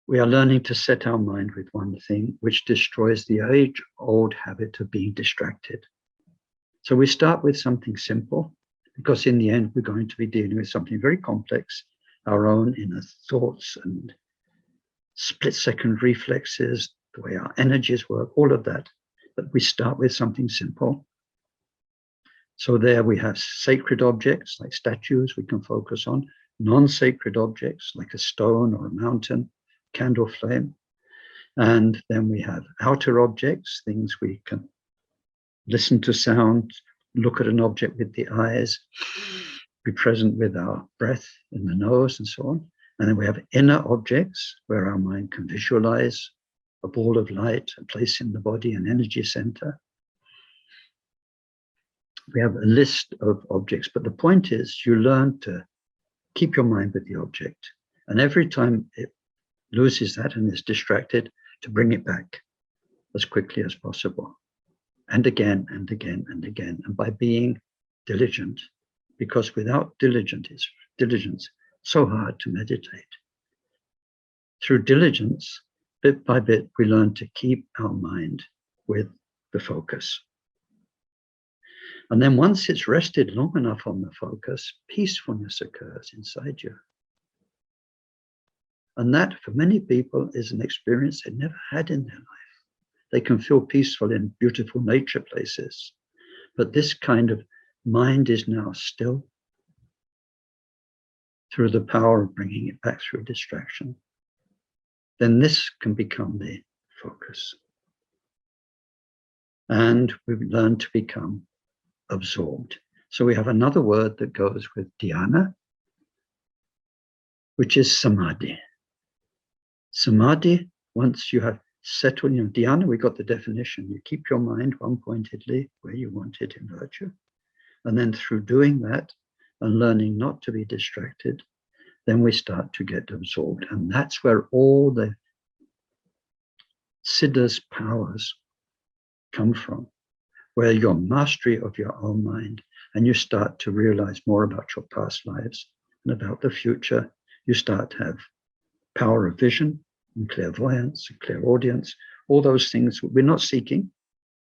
We are learning to set our mind with one thing, which destroys the age-old habit of being distracted. So we start with something simple, because in the end, we're going to be dealing with something very complex, our own inner thoughts and split-second reflexes, the way our energies work, all of that. But we start with something simple. So there we have sacred objects like statues we can focus on, non-sacred objects like a stone or a mountain, candle flame. And then we have outer objects, things we can listen to sound, look at an object with the eyes, be present with our breath in the nose and so on. And then we have inner objects where our mind can visualize a ball of light, a place in the body, an energy center. We have a list of objects, but the point is you learn to keep your mind with the object. And every time it loses that and is distracted, to bring it back as quickly as possible. And again, and again, and again. And by being diligent, because without diligence, it's so hard to meditate. Through diligence, bit by bit, we learn to keep our mind with the focus. And then once it's rested long enough on the focus, peacefulness occurs inside you. And that, for many people, is an experience they never had in their life. They can feel peaceful in beautiful nature places, but this kind of mind is now still through the power of bringing it back through distraction. Then this can become the focus. And we've learned to become absorbed. So we have another word that goes with dhyana, which is samadhi. Samadhi, once you have settled, dhyana, we got the definition. You keep your mind one-pointedly where you want it in virtue. And then through doing that and learning not to be distracted, then we start to get absorbed. And that's where all the siddha's powers come from, where your mastery of your own mind, and you start to realize more about your past lives and about the future. You start to have power of vision and clairvoyance and clairaudience, all those things we're not seeking,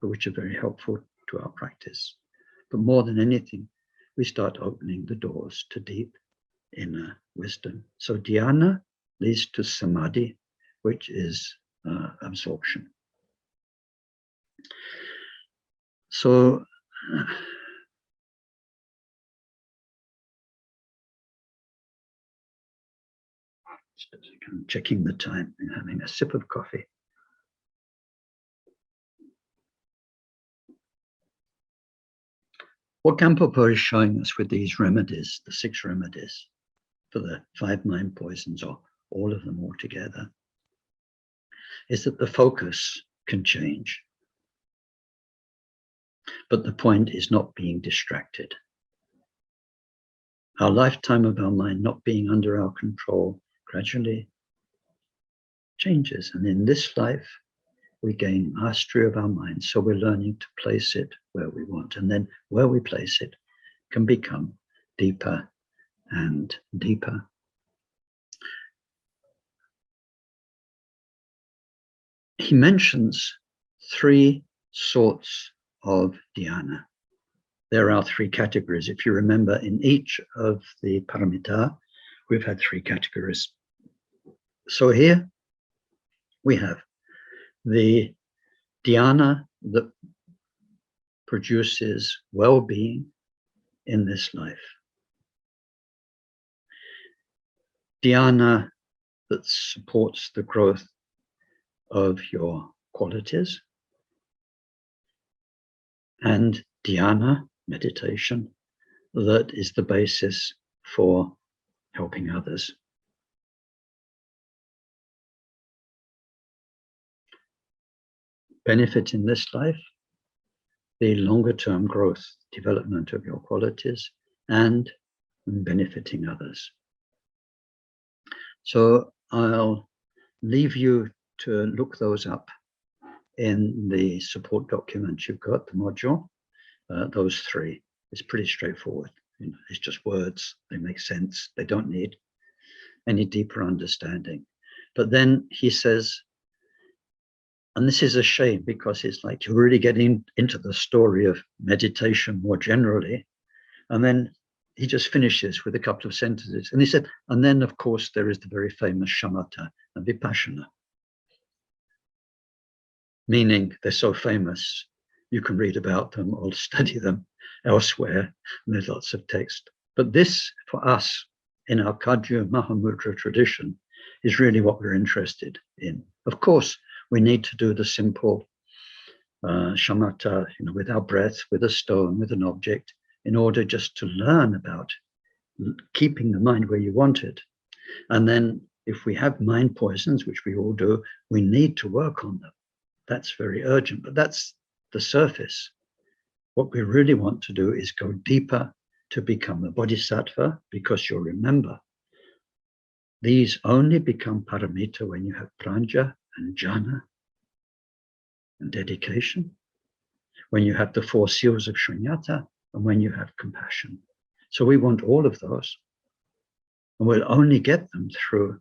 but which are very helpful to our practice. But more than anything, we start opening the doors to deep inner wisdom. So dhyana leads to samadhi, which is absorption. So I'm checking the time and having a sip of coffee. What Khenpoken is showing us with these remedies, the 6 remedies for the 5 mind poisons, or all of them altogether, is that the focus can change. But the point is not being distracted. Our lifetime of our mind not being under our control gradually changes. And in this life, we gain mastery of our mind. So we're learning to place it where we want. And then where we place it can become deeper and deeper. He mentions 3 sorts of dhyana. There are 3 categories. If you remember, in each of the paramita, we've had 3 categories. So here we have the dhyana that produces well-being in this life. Dhyana that supports the growth of your qualities. And dhyana, meditation, that is the basis for helping others. Benefit in this life, the longer-term growth, development of your qualities, and benefiting others. So I'll leave you to look those up in the support document you've got, the module, those 3. It's pretty straightforward. It's just words. They make sense. They don't need any deeper understanding. But then he says, and this is a shame because it's like you're really getting into the story of meditation more generally. And then he just finishes with a couple of sentences. And he said, and then of course there is the very famous shamatha and vipassana. Meaning they're so famous, you can read about them or study them elsewhere, and there's lots of text. But this, for us, in our Kagyu Mahamudra tradition, is really what we're interested in. Of course, we need to do the simple shamatha, with our breath, with a stone, with an object, in order just to learn about keeping the mind where you want it. And then if we have mind poisons, which we all do, we need to work on them. That's very urgent, but that's the surface. What we really want to do is go deeper to become a bodhisattva, because you'll remember, these only become paramita when you have pranja and jhana and dedication, when you have the 4 seals of shunyata, and when you have compassion. So we want all of those. And we'll only get them through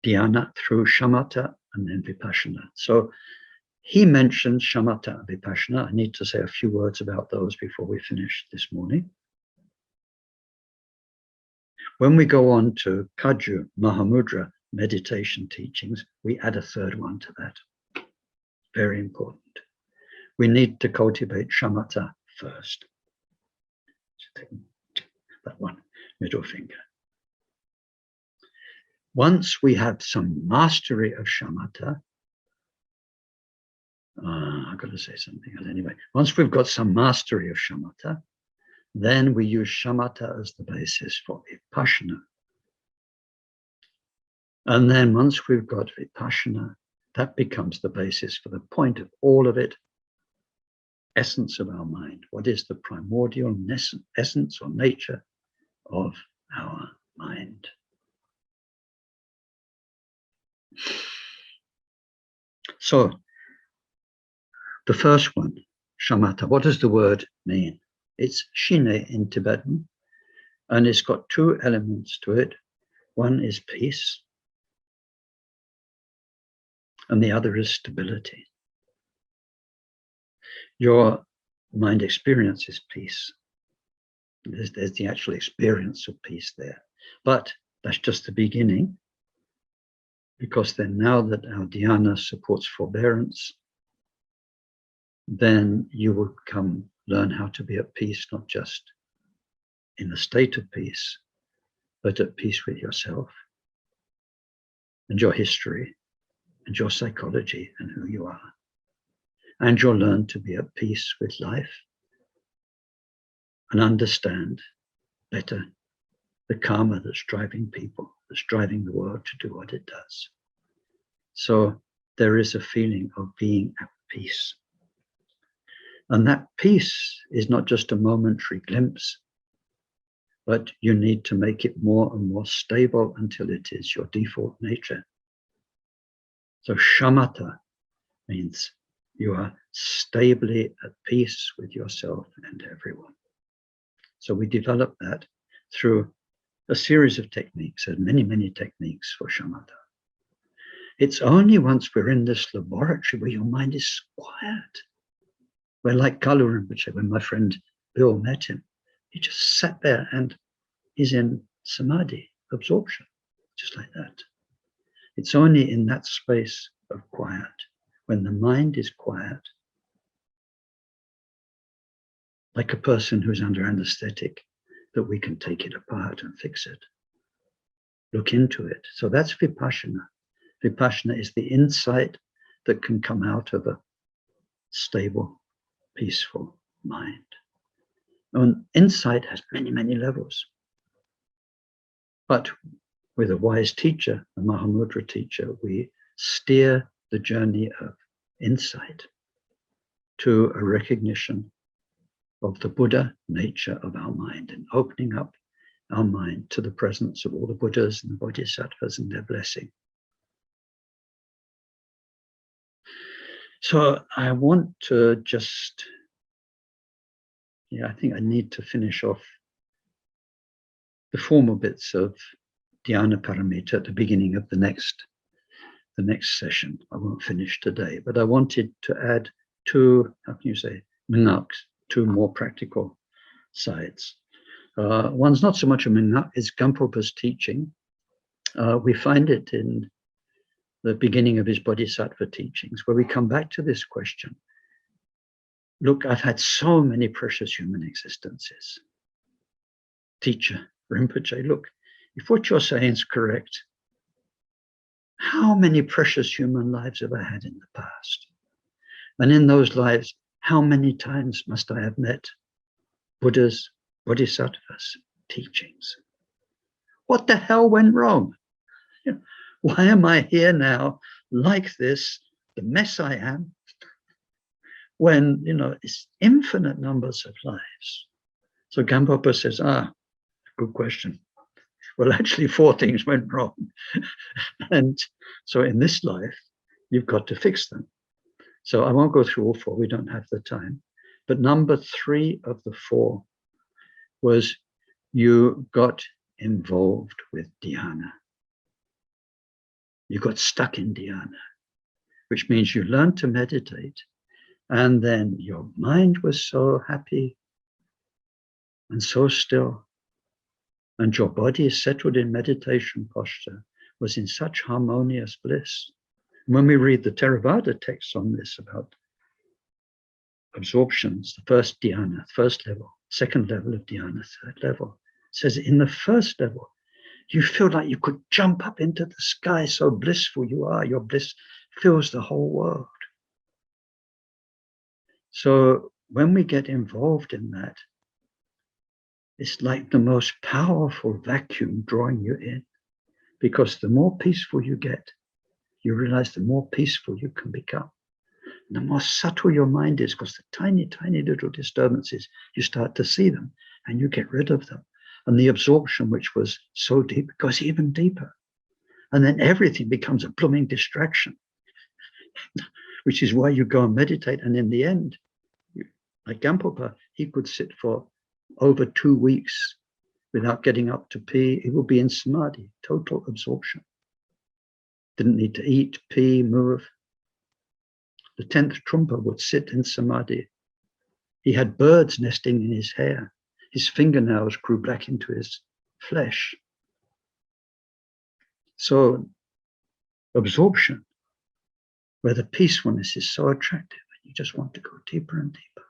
dhyana, through shamatha, and then vipassana. So he mentioned shamatha and vipassana. I need to say a few words about those before we finish this morning. When we go on to Kaju, Mahamudra, meditation teachings, we add a third one to that. Very important. We need to cultivate shamatha first. That one, middle finger. Once we have some mastery of shamatha, I've got to say something else anyway. Once we've got some mastery of shamatha, then we use shamatha as the basis for vipassana. And then once we've got vipassana, that becomes the basis for the point of all of it, essence of our mind. What is the primordial essence or nature of our mind? So, the first one, shamatha, what does the word mean? It's shine in Tibetan, and it's got 2 elements to it. One is peace, and the other is stability. Your mind experiences peace. There's the actual experience of peace there. But that's just the beginning, because then now that our dhyana supports forbearance, then you will learn how to be at peace, not just in a state of peace, but at peace with yourself and your history and your psychology and who you are. And you'll learn to be at peace with life and understand better the karma that's driving people, that's driving the world to do what it does. So there is a feeling of being at peace. And that peace is not just a momentary glimpse, but you need to make it more and more stable until it is your default nature. So shamatha means you are stably at peace with yourself and everyone. So we develop that through a series of techniques, and many, many techniques for shamatha. It's only once we're in this laboratory where your mind is quiet. We're like Kalu Rinpoche, when my friend Bill met him, he just sat there and is in Samadhi, absorption, just like that. It's only in that space of quiet, when the mind is quiet, like a person who's under anesthetic, that we can take it apart and fix it, look into it. So that's vipassana. Vipassana is the insight that can come out of a stable, peaceful mind. And insight has many, many levels. But with a wise teacher, a Mahamudra teacher, we steer the journey of insight to a recognition of the Buddha nature of our mind, and opening up our mind to the presence of all the Buddhas and the Bodhisattvas and their blessing. So I want to just, I think I need to finish off the formal bits of Dhyana Paramita at the beginning of the next session. I won't finish today, but I wanted to add 2, minaks, 2 more practical sides. One's not so much a minak, it's Gampopa's teaching. We find it in the beginning of his Bodhisattva teachings, where we come back to this question. Look, I've had so many precious human existences. Teacher Rinpoche, look, if what you're saying is correct, how many precious human lives have I had in the past? And in those lives, how many times must I have met Buddhas, Bodhisattvas, teachings. What the hell went wrong? You know, why am I here now like this, the mess I am, when, it's infinite numbers of lives? So Gampopa says, good question. Well, actually 4 things went wrong. And so in this life, you've got to fix them. So I won't go through all 4, we don't have the time. But number 3 of the 4 was you got involved with dhyana. You got stuck in dhyana, which means you learned to meditate, and then your mind was so happy and so still, and your body settled in meditation posture, was in such harmonious bliss. When we read the Theravada texts on this about absorptions, the first dhyana, first level, second level of dhyana, third level, it says in the first level, you feel like you could jump up into the sky, so blissful you are. Your bliss fills the whole world. So when we get involved in that, it's like the most powerful vacuum drawing you in, because the more peaceful you get, you realize the more peaceful you can become. And the more subtle your mind is, because the tiny, tiny little disturbances, you start to see them and you get rid of them. And the absorption, which was so deep, goes even deeper. And then everything becomes a blooming distraction, which is why you go and meditate. And in the end, like Gampopa, he could sit for over 2 weeks without getting up to pee. He would be in Samadhi, total absorption. Didn't need to eat, pee, move. The 10th Trungpa would sit in Samadhi. He had birds nesting in his hair. His fingernails grew black into his flesh. So absorption, where the peacefulness is so attractive, and you just want to go deeper and deeper,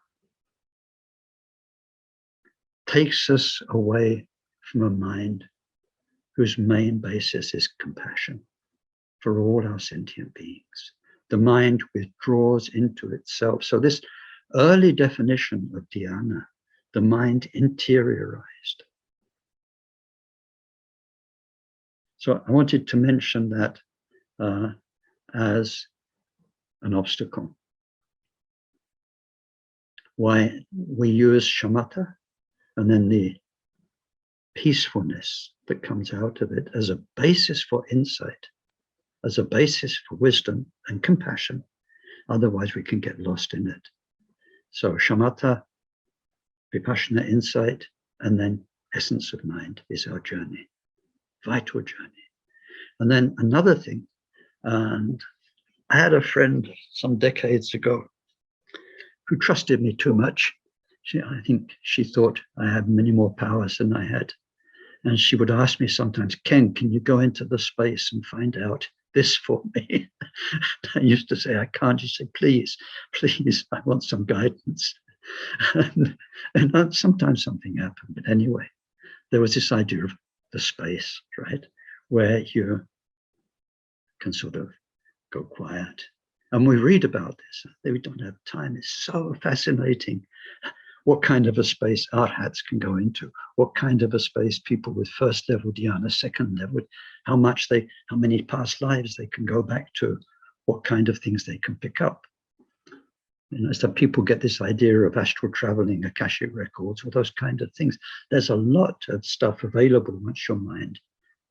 takes us away from a mind whose main basis is compassion for all our sentient beings. The mind withdraws into itself. So this early definition of dhyana, the mind interiorized. So I wanted to mention that as an obstacle. Why we use shamatha and then the peacefulness that comes out of it as a basis for insight, as a basis for wisdom and compassion. Otherwise, we can get lost in it. So shamatha, vipassana, insight, and then essence of mind is our journey, vital journey. And then another thing, and I had a friend some decades ago who trusted me too much. I think she thought I had many more powers than I had. And she would ask me sometimes, Ken, can you go into the space and find out this for me? I used to say, I can't. She said, please, I want some guidance. And sometimes something happened. But anyway, there was this idea of the space, right? Where you can sort of go quiet. And we read about this. We don't have time. It's so fascinating what kind of a space arhats can go into, what kind of a space people with first level dhyana, second level, how many past lives they can go back to, what kind of things they can pick up. So people get this idea of astral traveling, Akashic records, all those kind of things. There's a lot of stuff available once your mind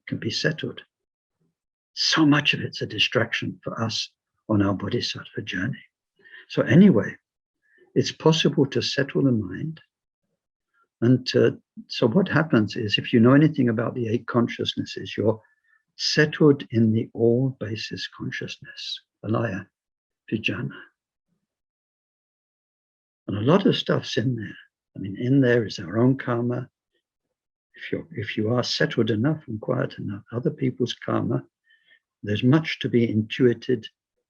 can be settled. So much of it's a distraction for us on our bodhisattva journey. So anyway, it's possible to settle the mind. And so what happens is, if you know anything about the 8 consciousnesses, you're settled in the all basis consciousness, alaya, vijnana. And a lot of stuff's in there. I mean, in there is our own karma. If you are settled enough and quiet enough, other people's karma, there's much to be intuited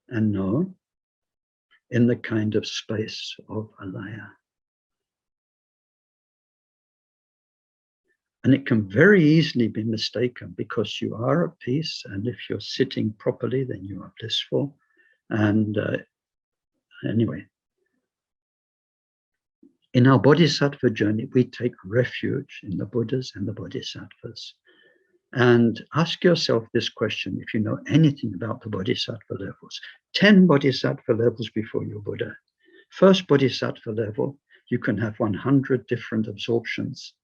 and known in the kind of space of alaya. And it can very easily be mistaken, because you are at peace, and if you're sitting properly, then you are blissful. And anyway, In our bodhisattva journey, we take refuge in the Buddhas and the bodhisattvas. And ask yourself this question, if you know anything about the bodhisattva levels. 10 bodhisattva levels before you're Buddha. First bodhisattva level, you can have 100 different absorptions,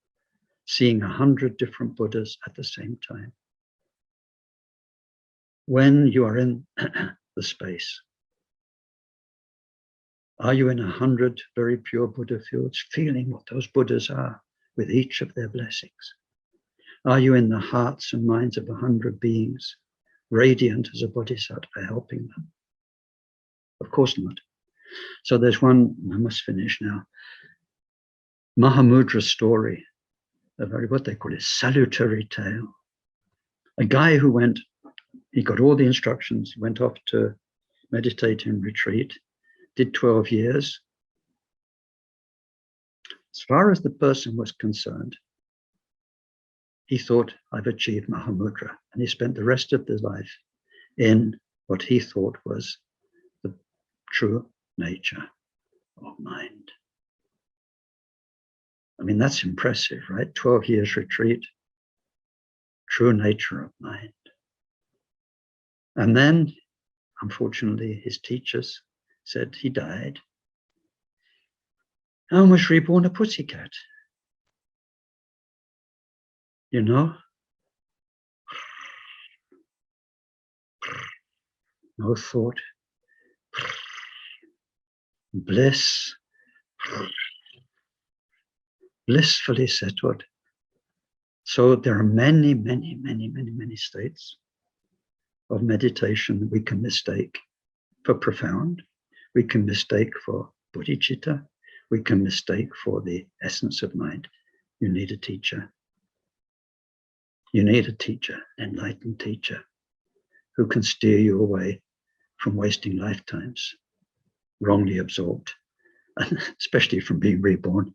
seeing 100 different Buddhas at the same time. When you are in the space, are you in 100 very pure Buddha fields, feeling what those Buddhas are with each of their blessings? Are you in the hearts and minds of 100 beings, radiant as a bodhisattva, helping them? Of course not. So there's one, I must finish now, Mahamudra story, a very, what they call it, salutary tale. A guy who went, he got all the instructions, went off to meditate in retreat, did 12 years. As far as the person was concerned, he thought, I've achieved Mahamudra. And he spent the rest of his life in what he thought was the true nature of mind. I mean, that's impressive, right? 12 years retreat, true nature of mind. And then, unfortunately, his teachers said he died and was reborn a pussycat. You know? No thought. Bliss. Blissfully settled. So there are many, many, many, many, many states of meditation we can mistake for profound. We can mistake for bodhicitta. We can mistake for the essence of mind. You need a teacher. You need a teacher, enlightened teacher, who can steer you away from wasting lifetimes, wrongly absorbed, and especially from being reborn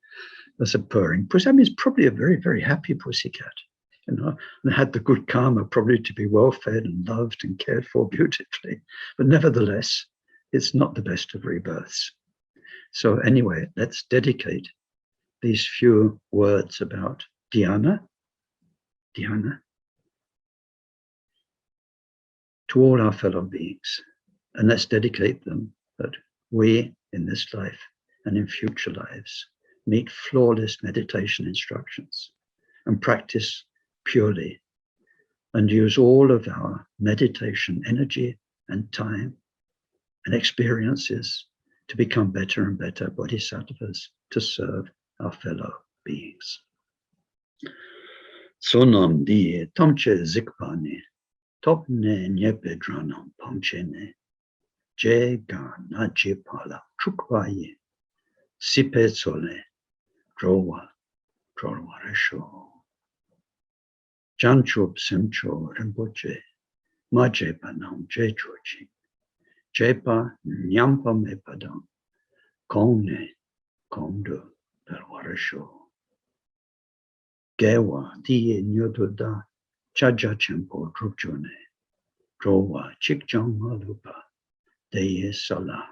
as a purring pussy. I mean, it's probably a very, very happy pussycat, you know, and had the good karma probably to be well fed and loved and cared for beautifully. But nevertheless, it's not the best of rebirths. So anyway, let's dedicate these few words about dhyana, to all our fellow beings. And let's dedicate them that we, in this life and in future lives, meet flawless meditation instructions and practice purely and use all of our meditation energy and time and experiences to become better and better bodhisattvas to serve our fellow beings. Sonam di tomche zikpani, topne nyepedranam pamchene, je ga naji pala chukwaye, sipe sole, drowa, resho. Janchub semcho rinpoche, maje panam je chochi, jepa nyampa me padam, kongne, kongdu, perwaresho. Gewa diye nyododa, chaja chempo drupjone, drowa chikjang malupa, deye sala,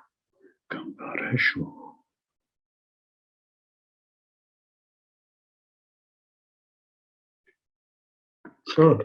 gambaresho. So